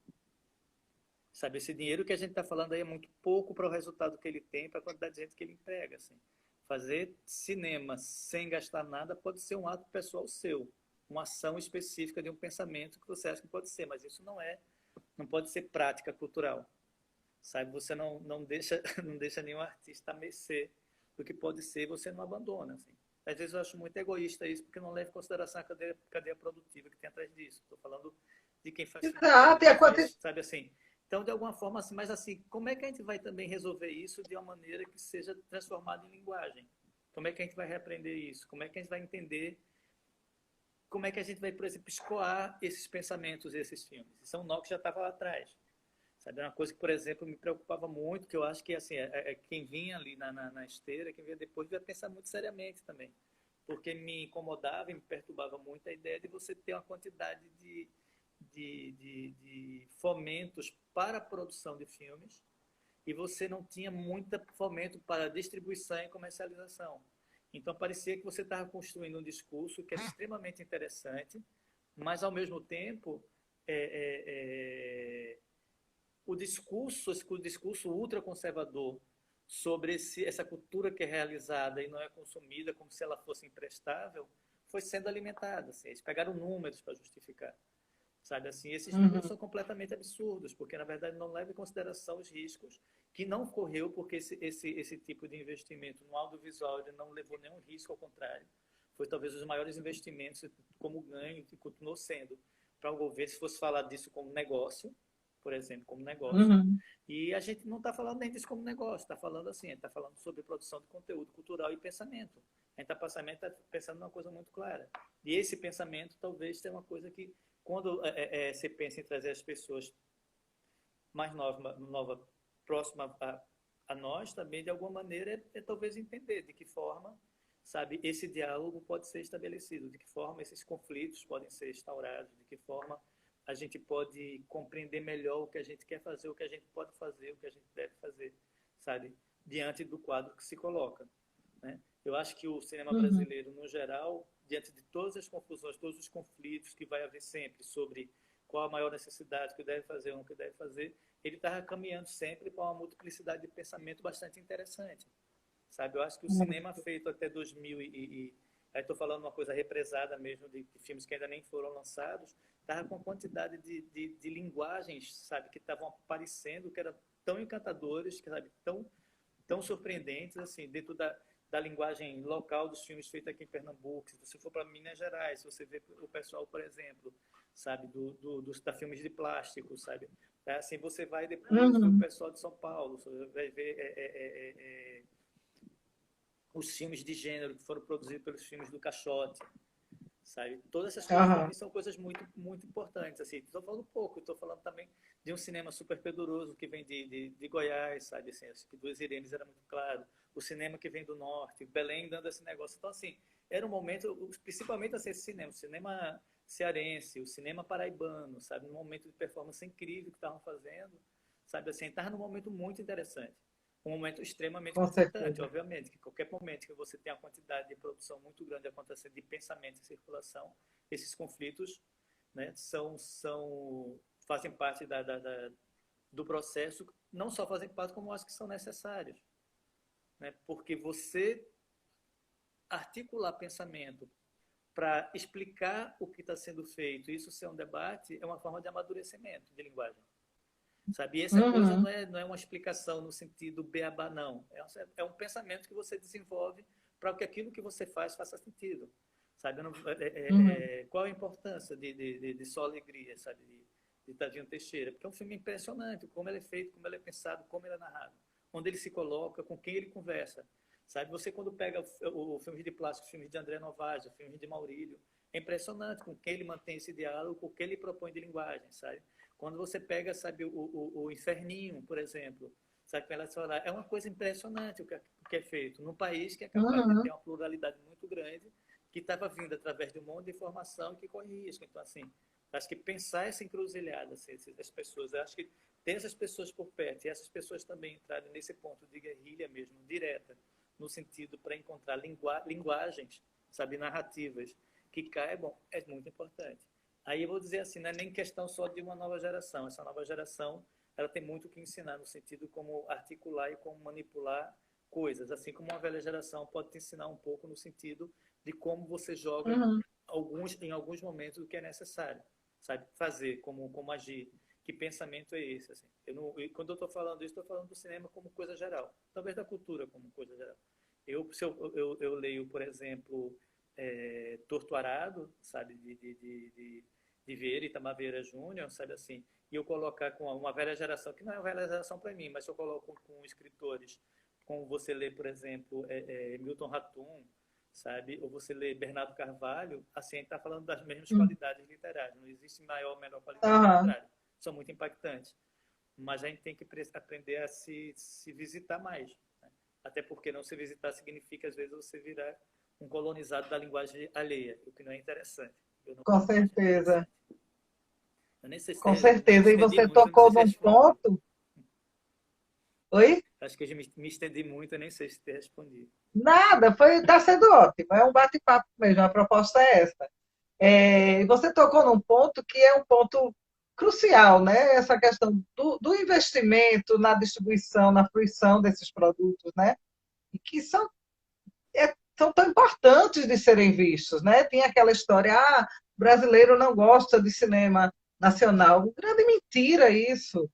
Sabe, esse dinheiro que a gente está falando aí é muito pouco para o resultado que ele tem, para a quantidade de gente que ele emprega. Assim. Fazer cinema sem gastar nada pode ser um ato pessoal seu, uma ação específica de um pensamento que você acha que pode ser, mas isso não pode ser prática cultural. Sabe, você não deixa nenhum artista a mercê do que pode ser, você não abandona. Assim. Às vezes eu acho muito egoísta isso, porque não leva em consideração a cadeia produtiva que tem atrás disso. Estou falando de quem faz cinema, de
Exato.
quem faz, sabe assim. Então, de alguma forma, assim, mas assim, como é que a gente vai também resolver isso de uma maneira que seja transformada em linguagem? Como é que a gente vai reaprender isso? Como é que a gente vai entender? Como é que a gente vai, por exemplo, escoar esses pensamentos, esses filmes? Isso é um nó que já estava lá atrás. Sabe, uma coisa que, por exemplo, me preocupava muito, que eu acho que assim, quem vinha ali na esteira, quem vinha depois, devia pensar muito seriamente também. Porque me incomodava e me perturbava muito a ideia de você ter uma quantidade de fomentos para a produção de filmes e você não tinha muito fomento para distribuição e comercialização. Então, parecia que você estava construindo um discurso que era extremamente interessante, mas, ao mesmo tempo, o discurso ultraconservador sobre essa cultura que é realizada e não é consumida como se ela fosse imprestável, foi sendo alimentada. Assim. Eles pegaram números para justificar. Sabe assim, esses números são completamente absurdos, porque, na verdade, não levam em consideração os riscos que não correu, porque esse tipo de investimento no audiovisual ele não levou nenhum risco, ao contrário. Foi talvez os maiores investimentos como ganho, que continuou sendo para o governo, se fosse falar disso como negócio, por exemplo, como negócio. E a gente não está falando nem disso como negócio, está falando assim, está falando sobre produção de conteúdo cultural e pensamento. A gente está pensando numa coisa muito clara. E esse pensamento talvez seja uma coisa que, quando você pensa em trazer as pessoas mais novas próximas a nós, também, de alguma maneira, talvez entender de que forma, sabe, esse diálogo pode ser estabelecido, de que forma esses conflitos podem ser instaurados, de que forma a gente pode compreender melhor o que a gente quer fazer, o que a gente pode fazer, o que a gente deve fazer, sabe, diante do quadro que se coloca, né? Eu acho que o cinema brasileiro, no geral, diante de todas as confusões, todos os conflitos que vai haver sempre sobre qual a maior necessidade, o que deve fazer, o que deve fazer, ele está caminhando sempre para uma multiplicidade de pensamento bastante interessante, sabe? Eu acho que o cinema feito até 2000 aí estou falando uma coisa represada mesmo, de filmes que ainda nem foram lançados, estava com uma quantidade de linguagens, sabe, que estavam aparecendo, que eram tão encantadores, que, sabe, tão surpreendentes, assim, dentro da linguagem local dos filmes feitos aqui em Pernambuco. Se você for para Minas Gerais, se você vê o pessoal, por exemplo, sabe, da filmes de plástico, sabe? Assim, você vai depois ver o pessoal de São Paulo, você vai ver os filmes de gênero que foram produzidos pelos filmes do Caixote, sabe? Todas essas coisas para mim são coisas muito, muito importantes. Assim, estou falando pouco, estou falando também de um cinema super poderoso que vem de Goiás, sabe? Assim, acho que Duas Irenes era muito claro. O cinema que vem do norte, Belém dando esse negócio. Então, assim, era um momento, principalmente assim, esse cinema, o cinema cearense, o cinema paraibano, sabe? Um momento de performance incrível que estavam fazendo, sabe? Assim, estava num momento muito interessante. Um momento extremamente conflitante, obviamente, que qualquer momento que você tem a quantidade de produção muito grande acontecendo de pensamento e circulação, esses conflitos, né, fazem parte do processo, não só fazem parte, como eu acho que são necessários, né, porque você articular pensamento para explicar o que está sendo feito, isso ser um debate, é uma forma de amadurecimento de linguagem. Sabe? E essa coisa não é uma explicação no sentido beabá, não. É um pensamento que você desenvolve para que aquilo que você faz faça sentido. Sabe? Qual a importância de Só Alegria, sabe? De Tavinho Teixeira? Porque é um filme impressionante, como ele é feito, como ele é pensado, como ele é narrado. Onde ele se coloca, com quem ele conversa. Sabe? Você, quando pega o filme de plástico, filmes de André Novaes, filmes de Maurílio, é impressionante com quem ele mantém esse diálogo, com o que ele propõe de linguagem, sabe? Quando você pega, sabe, o Inferninho, por exemplo, sabe, é uma coisa impressionante o que é feito num país que é capaz de ter uma pluralidade muito grande, que estava vindo através de um monte de informação que corre risco. Então, assim, acho que pensar essa encruzilhada, assim, das pessoas, acho que ter essas pessoas por perto e essas pessoas também entrarem nesse ponto de guerrilha mesmo, direta, no sentido para encontrar linguagens, sabe, narrativas que caibam, é muito importante. Aí eu vou dizer assim, não é nem questão só de uma nova geração. Essa nova geração, ela tem muito o que ensinar no sentido como articular e como manipular coisas, assim como uma velha geração pode te ensinar um pouco no sentido de como você joga em alguns momentos o que é necessário, sabe? Fazer, como agir. Que pensamento é esse? Assim? Quando eu estou falando isso, estou falando do cinema como coisa geral, talvez da cultura como coisa geral. Eu leio, por exemplo, Torto Arado, sabe, de Vieira, Itamar Vieira Júnior, sabe assim, e eu colocar com uma velha geração, que não é uma velha geração para mim, mas se eu coloco com escritores, como você lê, por exemplo, Milton Ratum, sabe, ou você lê Bernardo Carvalho, assim, a gente está falando das mesmas qualidades literárias, não existe maior ou menor qualidade literária, são muito impactantes, mas a gente tem que aprender a se visitar mais, né? Até porque não se visitar significa, às vezes, você virar um colonizado da linguagem alheia, o que não é interessante.
Com certeza.
Eu nem sei se
Com certeza. E você
muito,
tocou num ponto. Oi?
Acho que eu já me estendi muito, eu nem sei se ter respondido.
Nada, está sendo ótimo. É um bate-papo mesmo, a proposta é essa. Você tocou num ponto que é um ponto crucial, né? Essa questão do investimento na distribuição, na fruição desses produtos, né? E que são tão importantes de serem vistos, né? Tinha aquela história, brasileiro não gosta de cinema nacional. Grande mentira isso.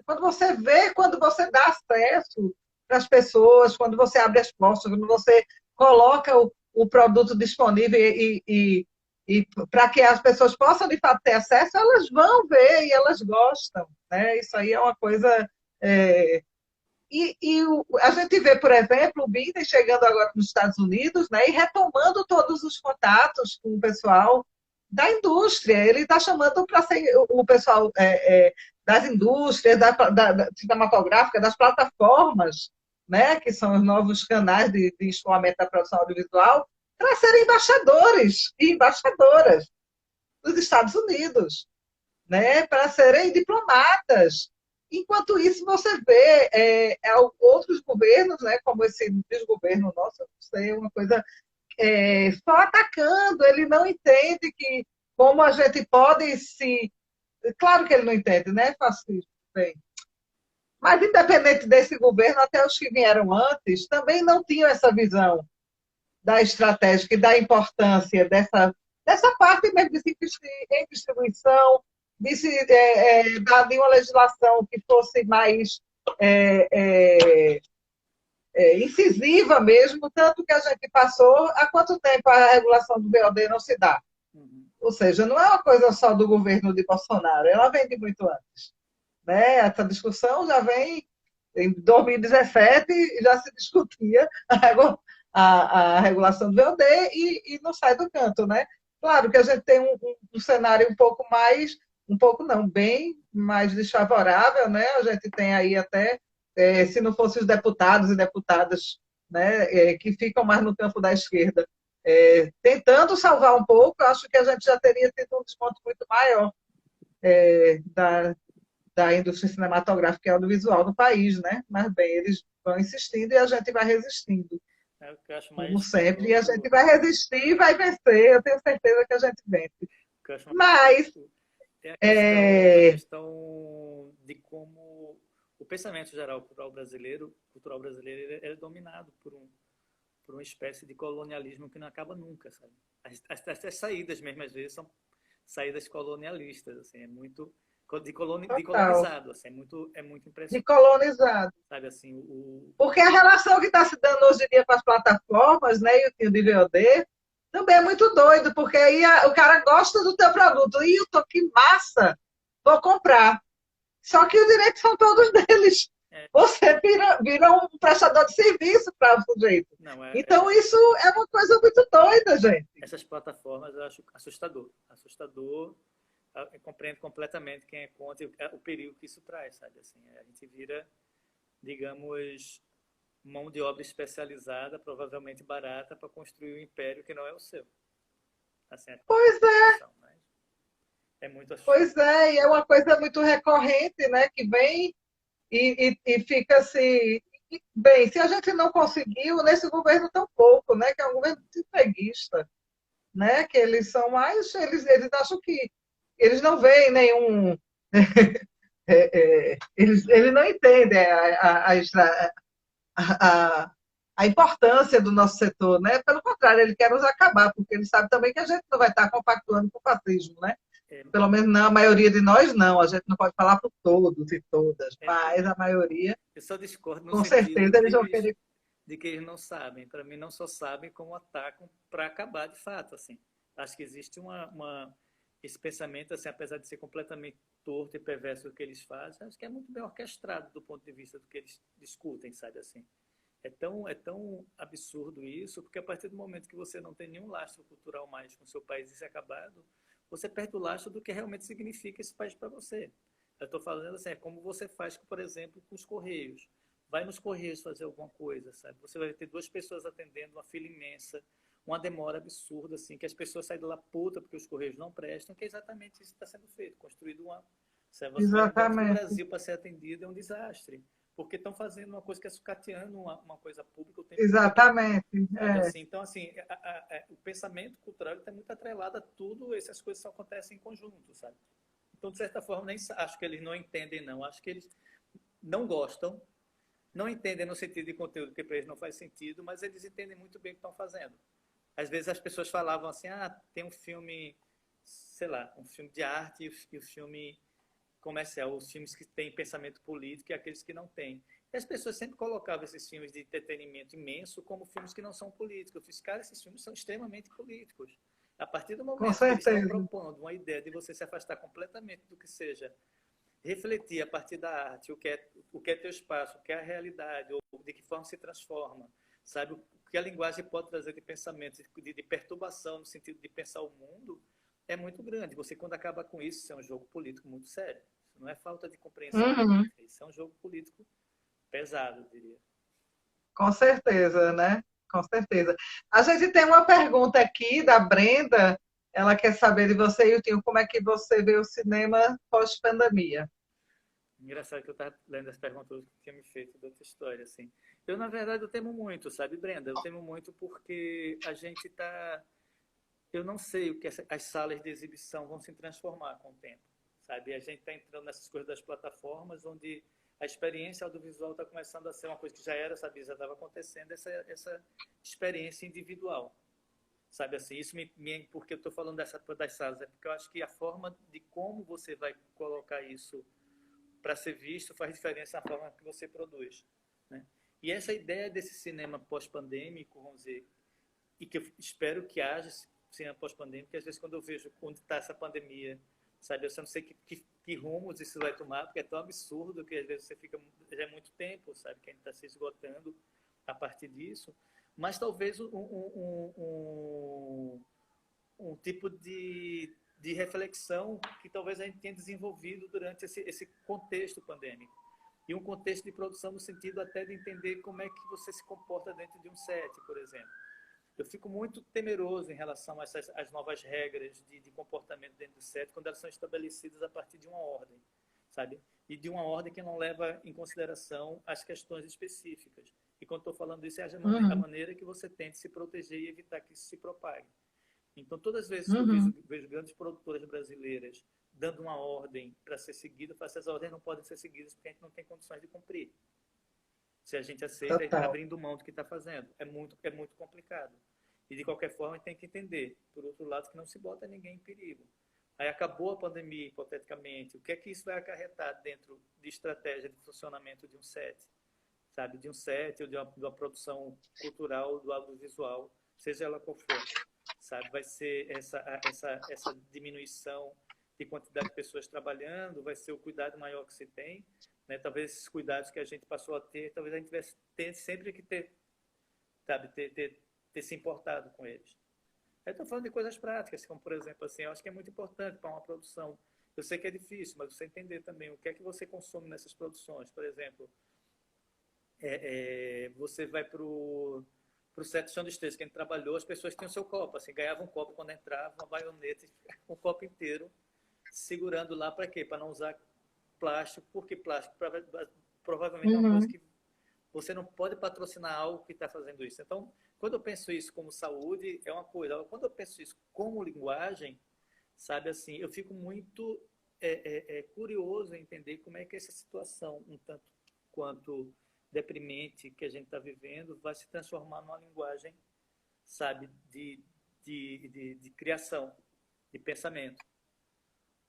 Quando você vê, quando você dá acesso para as pessoas, quando você abre as portas, quando você coloca o produto disponível e para que as pessoas possam, de fato, ter acesso, elas vão ver e elas gostam. Né? Isso aí é uma coisa. É... a gente vê, por exemplo, o Biden chegando agora nos Estados Unidos, né, e retomando todos os contatos com o pessoal da indústria. Ele está chamando para ser o pessoal das indústrias, da cinematográfica, das plataformas, né, que são os novos canais de escoamento da produção audiovisual, para serem embaixadores e embaixadoras dos Estados Unidos, né, para serem diplomatas. Enquanto isso, você vê outros governos, né, como esse desgoverno nosso, não sei, uma coisa só atacando. Ele não entende que como a gente pode se. Claro que ele não entende, né, fascismo? Bem, mas, independente desse governo, até os que vieram antes também não tinham essa visão da estratégia e da importância dessa parte mesmo de se investir em distribuição, de se dar de uma legislação que fosse mais é, é, incisiva mesmo, tanto que a gente passou. Há quanto tempo a regulação do VOD não se dá?
Uhum.
Ou seja, não é uma coisa só do governo de Bolsonaro, ela vem de muito antes. Né? Essa discussão já vem em 2017, já se discutia a regulação do VOD e não sai do canto, né? Claro que a gente tem um cenário um pouco mais, um pouco não, bem mais desfavorável, né? A gente tem aí até, se não fossem os deputados e deputadas, né, que ficam mais no campo da esquerda, tentando salvar um pouco, acho que a gente já teria tido um desconto muito maior da, da indústria cinematográfica e audiovisual no país, né? Mas bem, eles vão insistindo e a gente vai resistindo,
É o que eu acho
como
mais
sempre, e a gente
curioso,
vai resistir e vai vencer, eu tenho certeza que a gente vence.
o que eu acho mais
Mas,
curioso é a
é,
questão de como o pensamento geral cultural brasileiro é dominado por uma espécie de colonialismo que não acaba nunca, sabe? As saídas mesmo às vezes são saídas colonialistas, assim, é muito de
total,
colonizado, assim, é muito
de
impressionante,
colonizado.
sabe assim,
Porque a relação que está se dando hoje em dia com as plataformas, né, e o de VOD, também é muito doido, porque aí o cara gosta do teu produto, e eu tô que massa, vou comprar. Só que os direitos são todos deles.
é,
Você vira um prestador de serviço para o sujeito.
não
Então, isso é uma coisa muito doida, gente.
essas plataformas eu acho assustador. Eu compreendo completamente quem é contra o perigo que isso traz, sabe? Assim, a gente vira, digamos, mão de obra especializada, provavelmente barata, para construir um império que não é o seu. Assim, é
Pois
a
é,
expressão, mas é muito
pois
assustador.
é, e é uma coisa muito recorrente, né, que vem e fica assim. Bem, se a gente não conseguiu, nesse governo tão pouco, né, que é um governo entreguista, né, que eles são mais, eles acham que eles não veem nenhum. Eles não entendem a, a importância do nosso setor, né? Pelo contrário, ele quer nos acabar, porque ele sabe também que a gente não vai estar compactuando com o fascismo, né?
É,
Pelo menos não, a maioria de nós não, a gente não pode falar por todos e todas,
é,
mas a maioria,
eu só discordo no
com
sentido
certeza, eles vão querer.
de que eles não sabem. Para mim, não só sabem como atacam para acabar de fato. Assim. Acho que existe esse pensamento, assim, apesar de ser completamente torto e perverso o que eles fazem, acho que é muito bem orquestrado do ponto de vista do que eles discutem, sabe assim. É tão absurdo isso, porque a partir do momento que você não tem nenhum lastro cultural mais com o seu país e se acabado, você perde o lastro do que realmente significa esse país para você. Eu estou falando assim, é como você faz, por exemplo, com os Correios. Vai nos Correios fazer alguma coisa, sabe? Você vai ter duas pessoas atendendo, uma fila imensa, uma demora absurda, assim, que as pessoas saem de lá puta porque os Correios não prestam, que é exatamente isso que está sendo feito, construído uma... Sabe? Você vai no banco do
Exatamente.
Brasil para ser atendido, é um desastre. porque estão fazendo uma coisa que é sucateando uma coisa pública o tempo todo.
Exatamente.
Sabe assim? Então, assim, o pensamento cultural está muito atrelado a tudo, essas coisas só acontecem em conjunto, sabe? Então, de certa forma, nem acho que eles não entendem, não. Acho que eles não gostam, não entendem no sentido de conteúdo, que para eles não faz sentido, mas eles entendem muito bem o que estão fazendo. Às vezes as pessoas falavam assim, tem um filme, sei lá, um filme de arte e o filme comercial, os filmes que têm pensamento político e aqueles que não têm. E as pessoas sempre colocavam esses filmes de entretenimento imenso como filmes que não são políticos. Eu fiz, cara, esses filmes são extremamente políticos. A partir do
Com
momento que eles estão
certeza.
propondo uma ideia de você se afastar completamente do que seja, refletir a partir da arte o que é teu espaço, o que é a realidade, ou de que forma se transforma, sabe? O que a linguagem pode trazer de pensamento, de perturbação no sentido de pensar o mundo, é muito grande. Você, quando acaba com isso, isso é um jogo político muito sério. Isso não é falta de compreensão
Uhum.
política, isso é um jogo político pesado, eu diria.
Com certeza, né? Com certeza. A gente tem uma pergunta aqui da Brenda. Ela quer saber de você, Iltinho, como é que você vê o cinema pós-pandemia?
Engraçado que eu estava lendo as perguntas que tinha me feito da outra história, assim. Eu, na verdade, eu temo muito, sabe, Brenda? Eu temo muito porque a gente está... Eu não sei o que as salas de exibição vão se transformar com o tempo, sabe? A gente está entrando nessas coisas das plataformas, onde a experiência audiovisual está começando a ser uma coisa que já era, sabia, já estava acontecendo, essa experiência individual, sabe assim? Isso porque eu estou falando das salas, é porque eu acho que a forma de como você vai colocar isso para ser visto faz diferença na forma que você produz, né? E essa ideia desse cinema pós-pandêmico, vamos dizer, e que eu espero que haja cinema pós-pandêmico, porque às vezes quando eu vejo onde está essa pandemia, sabe, eu só não sei que rumos isso vai tomar, porque é tão absurdo que às vezes você fica, já é muito tempo, sabe, que a gente está se esgotando a partir disso, mas talvez um tipo de reflexão que talvez a gente tenha desenvolvido durante esse contexto pandêmico. E um contexto de produção no sentido até de entender como é que você se comporta dentro de um set, por exemplo. Eu fico muito temeroso em relação a às novas regras de comportamento dentro do set, quando elas são estabelecidas a partir de uma ordem, sabe? E de uma ordem que não leva em consideração as questões específicas. E quando estou falando isso, é a
Uhum.
maneira que você tem de se proteger e evitar que isso se propague. Então, todas as vezes que eu
Uhum.
vejo grandes produtoras brasileiras dando uma ordem para ser seguida, eu falo, essas ordens não podem ser seguidas porque a gente não tem condições de cumprir. Se a gente aceita, a gente está
Total.
abrindo mão do que está fazendo. É muito complicado. E, de qualquer forma, a gente tem que entender, por outro lado, que não se bota ninguém em perigo. Aí acabou a pandemia, hipoteticamente, o que é que isso vai acarretar dentro de estratégia de funcionamento de um set? Sabe, de um set ou de uma produção cultural, do audiovisual, seja ela qual for, sabe, vai ser essa diminuição de quantidade de pessoas trabalhando, vai ser o cuidado maior que se tem, né? Talvez esses cuidados que a gente passou a ter, talvez a gente tivesse sempre que ter, sabe, ter se importado com eles. Eu estou falando de coisas práticas, como por exemplo, assim, eu acho que é muito importante para uma produção. Eu sei que é difícil, mas você entender também o que é que você consome nessas produções. Por exemplo, você vai para o set de chão de esteja que a gente trabalhou, as pessoas tinham seu copo, assim, ganhavam um copo quando entrava, uma baioneta, um copo inteiro, segurando lá para quê? Para não usar plástico, porque plástico provavelmente é uma coisa
Uhum.
que você não pode patrocinar algo que está fazendo isso. Então, quando eu penso isso como saúde, é uma coisa. Quando eu penso isso como linguagem, sabe assim, eu fico muito curioso em entender como é que essa situação, um tanto quanto deprimente que a gente está vivendo, vai se transformar numa linguagem, sabe, de criação, de pensamento.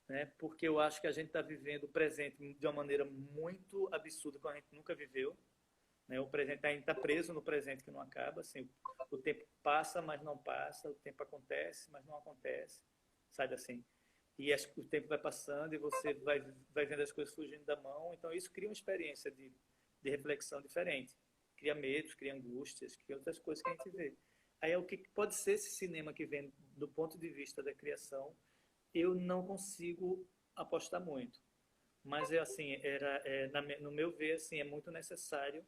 Né? Porque eu acho que a gente está vivendo o presente de uma maneira muito absurda, que a gente nunca viveu. Né? O presente ainda está preso no presente que não acaba. Assim, o tempo passa, mas não passa. O tempo acontece, mas não acontece. Sabe assim? E o tempo vai passando e você vai vendo as coisas fugindo da mão. Então, isso cria uma experiência de reflexão diferente. Cria medos, cria angústias, cria outras coisas que a gente vê. Aí é o que pode ser esse cinema que vem do ponto de vista da criação, eu não consigo apostar muito. Mas, assim, no meu ver, assim, é muito necessário.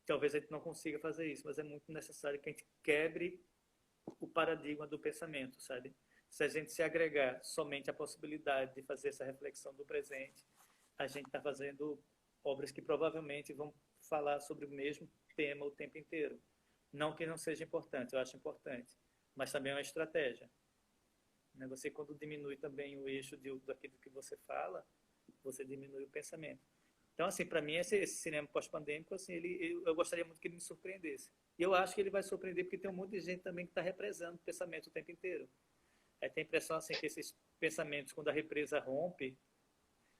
Talvez a gente não consiga fazer isso, mas é muito necessário que a gente quebre o paradigma do pensamento, sabe? Se a gente se agregar somente à possibilidade de fazer essa reflexão do presente, a gente está fazendo obras que provavelmente vão falar sobre o mesmo tema o tempo inteiro. Não que não seja importante, eu acho importante, mas também é uma estratégia. Né? Você, quando diminui também o eixo daquilo que você fala, você diminui o pensamento. Então, assim, para mim, esse cinema pós-pandêmico, assim, eu gostaria muito que ele me surpreendesse. E eu acho que ele vai surpreender porque tem um monte de gente também que está represando o pensamento o tempo inteiro. Aí tem a impressão, assim, que esses pensamentos, quando a represa rompe,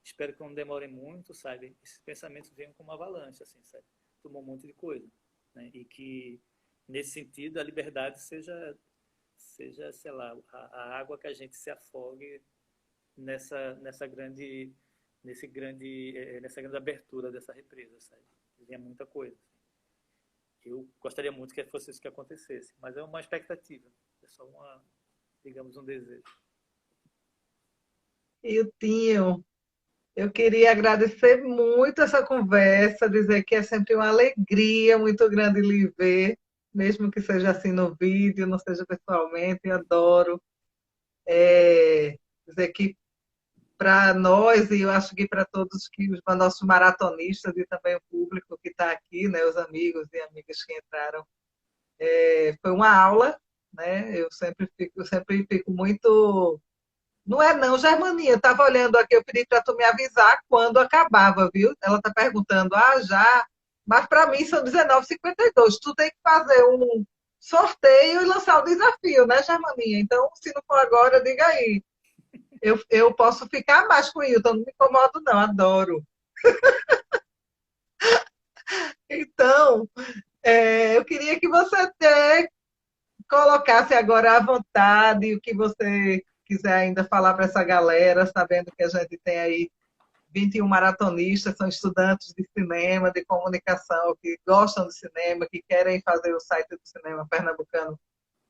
espero que não demore muito, sabe? Esses pensamentos venham como uma avalanche, assim, sabe? Tomou um monte de coisa. Né? E que, nesse sentido, a liberdade seja sei lá, a água que a gente se afogue nessa grande nessa grande abertura dessa represa, sabe? Vinha muita coisa. Eu gostaria muito que fosse isso que acontecesse, mas é uma expectativa, é só digamos, um desejo.
E o Tinho, eu queria agradecer muito essa conversa, dizer que é sempre uma alegria muito grande lhe ver, mesmo que seja assim no vídeo, não seja pessoalmente, eu adoro. Dizer que para nós, e eu acho que para todos os nossos maratonistas e também o público que está aqui, né, os amigos e amigas que entraram, foi uma aula, né? Eu sempre fico muito. Não é não, Germania. Eu estava olhando aqui, eu pedi para tu me avisar quando acabava, viu? Ela está perguntando, já. Mas para mim são 19h52. Tu tem que fazer um sorteio e lançar o desafio, né, Germania? Então, se não for agora, diga aí. Eu posso ficar mais com o Hilton, não me incomodo, não, adoro. Então, eu queria que você colocasse agora à vontade o que você quiser ainda falar para essa galera, sabendo que a gente tem aí 21 maratonistas, são estudantes de cinema, de comunicação, que gostam de cinema, que querem fazer o site do cinema pernambucano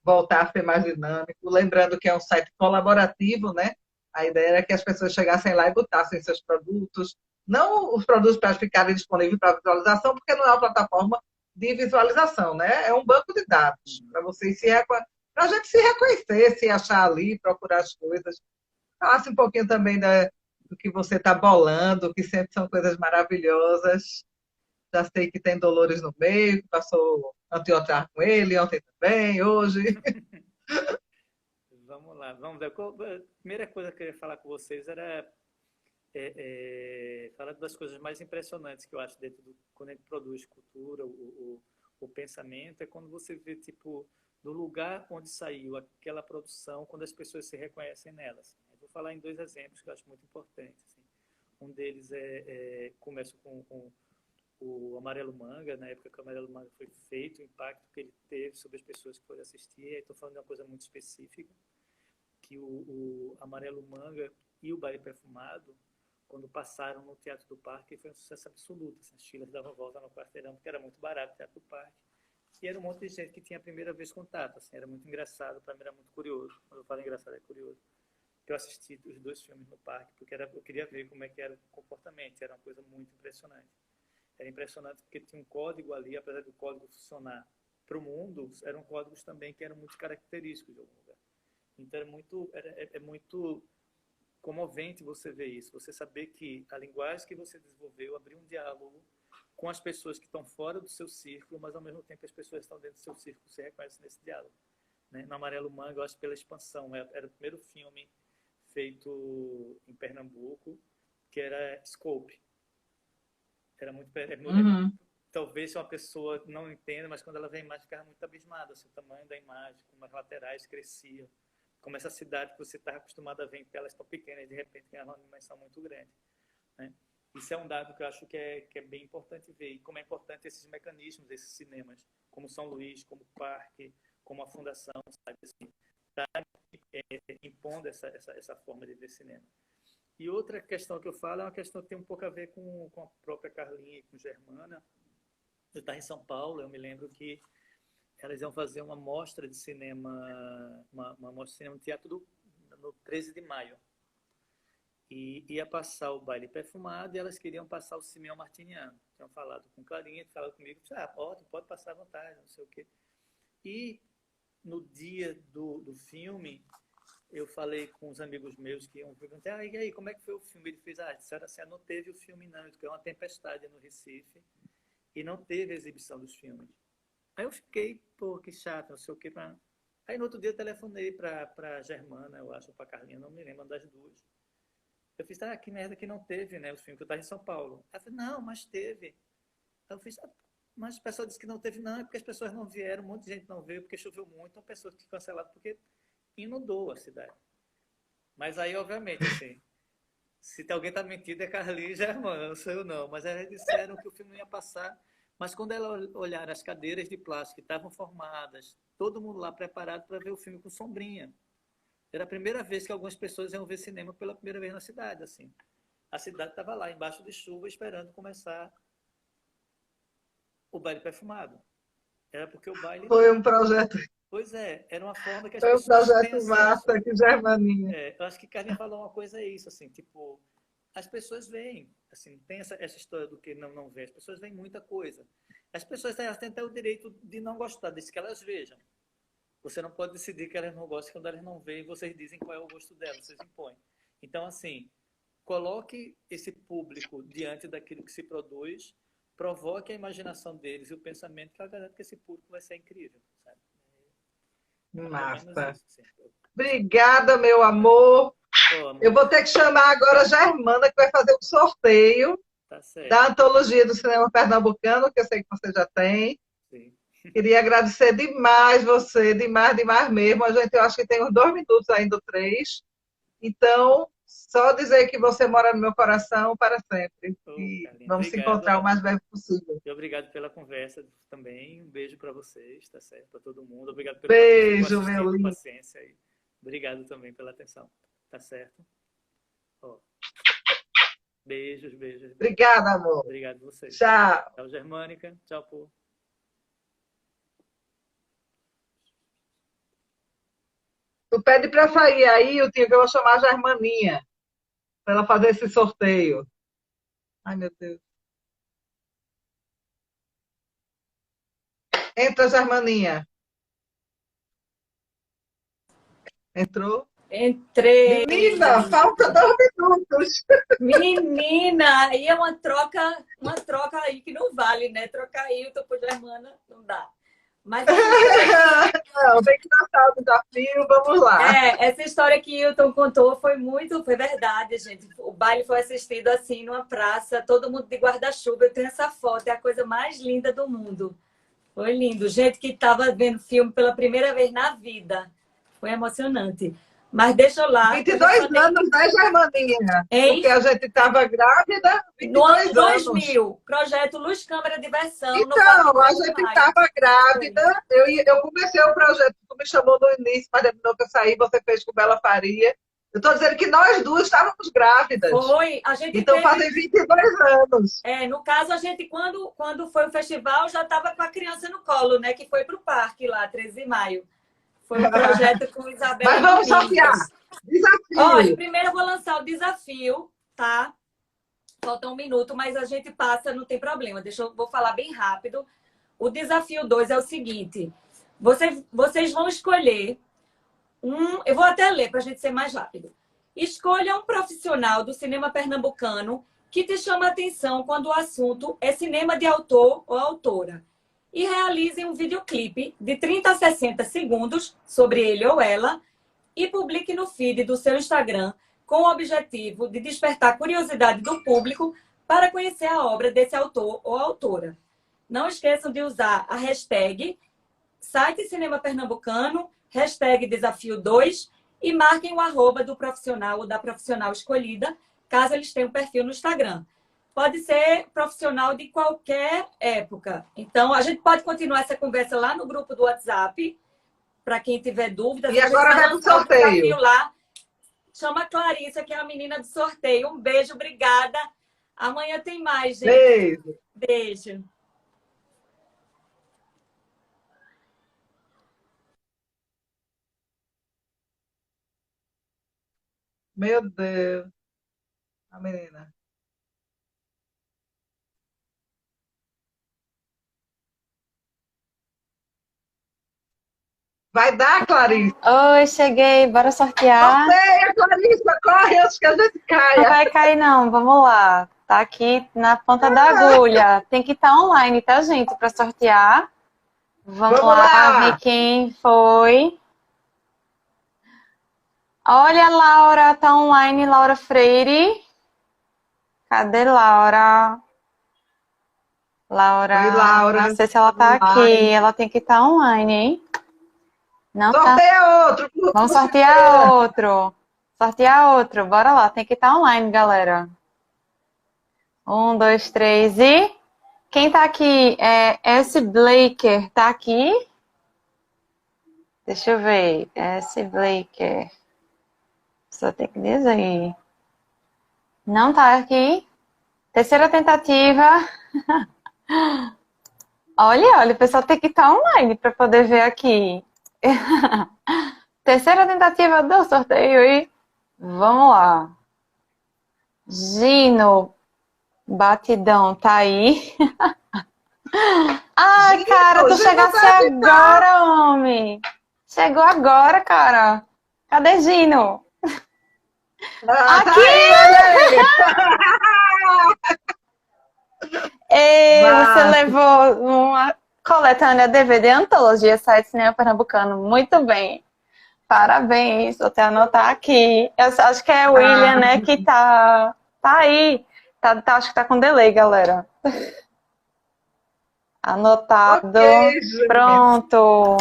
voltar a ser mais dinâmico. Lembrando que é um site colaborativo, né? A ideia era que as pessoas chegassem lá e botassem seus produtos, não os produtos para ficarem disponíveis para visualização, porque não é uma plataforma de visualização, né? É um banco de dados para vocês para a gente se reconhecer, se achar ali, procurar as coisas. Falasse um pouquinho também do que você está bolando, que sempre são coisas maravilhosas. Já sei que tem Dolores no meio, que passou anteontem com ele, ontem também, hoje.
Vamos lá, vamos ver. A primeira coisa que eu queria falar com vocês era falar das coisas mais impressionantes que eu acho dentro quando a gente produz cultura, o pensamento, é quando você vê, tipo, do lugar onde saiu aquela produção, quando as pessoas se reconhecem nelas. Eu vou falar em dois exemplos que eu acho muito importantes. Assim. Um deles começa com o Amarelo Manga, na época que o Amarelo Manga foi feito, o impacto que ele teve sobre as pessoas que foram assistir. Aí estou falando de uma coisa muito específica, que o Amarelo Manga e o Baile Perfumado, quando passaram no Teatro do Parque, foi um sucesso absoluto. Assim, as filas davam volta no quarteirão, porque era muito barato o Teatro do Parque. E era um monte de gente que tinha a primeira vez contato. Assim, era muito engraçado, para mim era muito curioso. Quando eu falo engraçado, é curioso. Eu assisti os dois filmes no parque, porque eu queria ver como é que era o comportamento. Era uma coisa muito impressionante. Era impressionante porque tinha um código ali, apesar do código funcionar para o mundo, eram códigos também que eram muito característicos de algum lugar. Então é muito comovente você ver isso, você saber que a linguagem que você desenvolveu abriu um diálogo com as pessoas que estão fora do seu círculo, mas ao mesmo tempo as pessoas que estão dentro do seu círculo se reconhecem nesse diálogo. Né? No Amarelo Manga, eu acho pela expansão, era o primeiro filme feito em Pernambuco, que era Scope. Era muito,
Uhum.
talvez uma pessoa não entenda, mas quando ela vê a imagem, ficava muito abismada, assim, o tamanho da imagem, como as laterais cresciam, como essa cidade que você está acostumado a ver em telas tão pequenas, de repente tem uma dimensão muito grande. Né? Isso é um dado que eu acho que é bem importante ver, e como é importante esses mecanismos, esses cinemas, como São Luís, como o Parque, como a Fundação, sabe, assim, tá impondo essa forma de ver cinema. E outra questão que eu falo é uma questão que tem um pouco a ver com a própria Carlinha e com Germana. Eu estava em São Paulo, eu me lembro que elas iam fazer uma mostra de cinema, uma mostra de cinema no teatro no 13 de maio. E ia passar o Baile Perfumado e elas queriam passar o Simeão Martiniano. Tinham falado com Clarinha, falaram comigo, pode passar à vontade, não sei o quê. E no dia do filme, eu falei com uns amigos meus que iam perguntar, e aí, como é que foi o filme? Ele fez, disseram assim, não teve o filme não, porque é uma tempestade no Recife, e não teve a exibição dos filmes. Aí eu fiquei, pô, que chato, não sei o que. Aí no outro dia eu telefonei pra Germana, eu acho, ou pra Carlinha, não me lembro das duas. Eu fiz, que merda que não teve, né, os filmes, que eu tava em São Paulo. Ela falou, não, mas teve. Aí eu fiz, mas o pessoal disse que não teve, não, é porque as pessoas não vieram, um monte de gente não veio, porque choveu muito, então pessoas que cancelaram, porque inundou a cidade. Mas aí, obviamente, assim, se alguém tá mentindo é Carlinhos e Germana, não sou eu não. Mas elas disseram que o filme não ia passar. Mas quando elas olharam as cadeiras de plástico que estavam formadas, todo mundo lá preparado para ver o filme com sombrinha. Era a primeira vez que algumas pessoas iam ver cinema pela primeira vez na cidade, assim. A cidade estava lá, embaixo de chuva, esperando começar o baile perfumado. Era porque o baile...
Foi um projeto,
Pois é, era uma forma que as
foi um
pessoas têm
projeto
acesso.
massa que Germaninha.
Eu acho que Carlinha falou uma coisa, é isso, assim, tipo, as pessoas veem, assim, tem essa história do que não vê, as pessoas veem muita coisa. As pessoas elas têm até o direito de não gostar, desde que elas vejam. Você não pode decidir que elas não gostam quando elas não veem, vocês dizem qual é o gosto delas, vocês impõem. Então, assim, coloque esse público diante daquilo que se produz, provoque a imaginação deles e o pensamento, que eu garanto que esse público vai ser incrível, sabe? É mais ou menos
Massa.
isso. Assim.
Obrigada, meu amor.
Pô,
Eu
amor,
vou ter que chamar agora a Germana, que vai fazer um sorteio
tá certo.
da antologia do cinema pernambucano, que eu sei que você já tem.
Sim.
Queria agradecer demais você, demais, demais mesmo. A gente, eu acho que tem uns 2 minutos ainda, 3. Então, só dizer que você mora no meu coração para sempre. E
Carlinhos,
vamos se
obrigado,
encontrar o mais breve possível.
e obrigado pela conversa também. Um beijo para vocês, tá certo? Para todo mundo. Obrigado para quem ficou
Beijo, meu
assistindo,
lindo.
paciência aí. Obrigado também pela atenção, tá certo? Ó, beijos, beijos, beijos.
Obrigada, amor.
Obrigado a vocês.
Tchau.
Tchau, Germânica. Tchau, pô.
Tu pede para sair aí, eu tinha que eu vou chamar a Germaninha para ela fazer esse sorteio. Ai, meu Deus. Entra, Germaninha. Entrou?
Entrei.
Menina, falta 2 minutos.
Menina, aí é uma troca aí que não vale, né? Trocar Hilton por Germana não dá. Mas
Não, tem que tratar o desafio, vamos lá.
essa história que Hilton contou foi verdade, gente. O baile foi assistido assim numa praça, todo mundo de guarda-chuva. Eu tenho essa foto, é a coisa mais linda do mundo. Foi lindo. Gente que estava vendo filme pela primeira vez na vida. Foi emocionante. Mas deixa eu lá.
22 anos, né, Germaninha?
Hein?
Porque a gente estava grávida,
No ano
22 anos.
2000, projeto Luz Câmara Diversão.
Então, a gente estava grávida. Eu comecei o projeto, tu me chamou no início, mas depois que eu saí, você fez com Bela Faria. Eu estou dizendo que nós duas estávamos grávidas.
Foi, a gente
então fazem 22 anos.
No caso, a gente, quando foi o festival, já estava com a criança no colo, né? Que foi para o parque lá, 13 de maio. Foi um projeto com Isabela.
Mas vamos sortear. Desafio.
Olha, primeiro eu vou lançar o desafio, tá? Falta 1 minuto, mas a gente passa, não tem problema. Vou falar bem rápido. O desafio 2 é o seguinte: vocês vão escolher eu vou até ler para a gente ser mais rápido. Escolha um profissional do cinema pernambucano que te chama a atenção quando o assunto é cinema de autor ou autora. E realize um videoclipe de 30 a 60 segundos sobre ele ou ela e publique no feed do seu Instagram com o objetivo de despertar a curiosidade do público para conhecer a obra desse autor ou autora. Não esqueçam de usar a hashtag site Cinema Pernambucano, hashtag Desafio 2 e marquem o arroba do profissional ou da profissional escolhida, caso eles tenham um perfil no Instagram. Pode ser profissional de qualquer época. Então, a gente pode continuar essa conversa lá no grupo do WhatsApp, para quem tiver dúvidas.
E agora vai para o sorteio.
Lá. Chama a Clarissa, que é a menina do sorteio. Um beijo, obrigada. Amanhã tem mais, gente.
Beijo.
Beijo.
Meu Deus. A menina. Vai dar, Clarissa.
Oi, cheguei. Bora sortear?
Sorteia, Clarissa, corre antes que a gente
Não
caia.
vai cair, não. Vamos lá. Tá aqui na ponta da agulha. Tem que estar online, tá, gente? Para sortear. Vamos lá ver quem foi. Olha, Laura, tá online, Laura Freire. Cadê Laura? Laura,
Oi, Laura.
não sei se ela tá aqui. Ela tem que estar online, hein? Não tá.
Sorteia outro.
Vamos sortear outro. Sortear outro. Bora lá, tem que estar online, galera. 1, 2, 3 e... Quem tá aqui? S. Blaker, tá aqui? Deixa eu ver. S. Blaker. Só tem que dizer. Não tá aqui. Terceira tentativa. Olha, o pessoal tem que estar online para poder ver aqui. Terceira tentativa do sorteio e vamos lá. Gino Batidão, tá aí? Ai,
Gino,
cara, tu
Gino
chegasse
Batidão.
agora, homem. Chegou agora, cara. Cadê Gino?
Tá
Aqui!
aí, olha
Ei, você
Massa.
levou uma coletânea DVD Antologia Site Cinema Pernambucano. Muito bem. Parabéns. Vou até anotar aqui. Eu acho que é o William, né, que tá aí. Acho que tá com delay, galera. Anotado.
Ok, gente.
Pronto.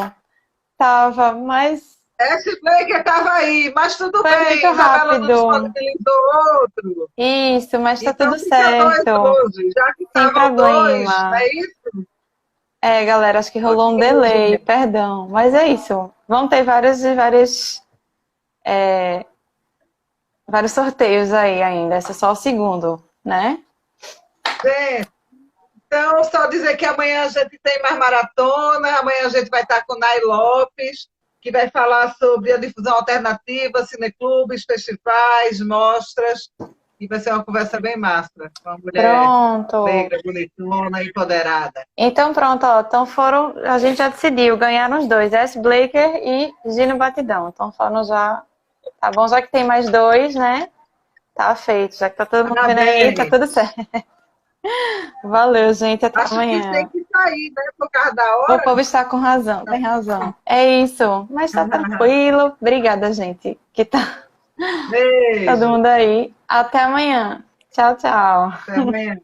Tava, mas
Esse Blaker estava aí, mas tudo
foi
bem.
muito
Isabela não
rápido.
disponibilizou outro.
Isso, mas tá
Então
tudo
fica dois
certo.
hoje, já que
Sem
estavam dois,
problema.
não é isso?
Galera, acho que rolou um delay, perdão. Mas é isso. Vão ter vários sorteios aí ainda. Esse é só o segundo, né?
Gente, então, só dizer que amanhã a gente tem mais maratona, amanhã a gente vai estar com o Nay Lopes, que vai falar sobre a difusão alternativa, cineclubes, festivais, mostras, e vai ser uma conversa bem massa, com uma mulher
Pronto.
negra, bonitona, empoderada.
Então pronto, ó. Então a gente já decidiu, ganharam os dois, S. Blaker e Gino Batidão. Então foram já, tá bom, já que tem mais dois, né? Tá feito, já que tá todo mundo vendo aí, tá tudo certo. Valeu, gente, até amanhã.
Acho que tem que sair, né, por causa da
O
hora.
povo está com razão, tem razão. É isso, mas tá tranquilo. Obrigada, gente, que tá
Beijo.
todo mundo aí. Até amanhã. Tchau, tchau.
Até amanhã.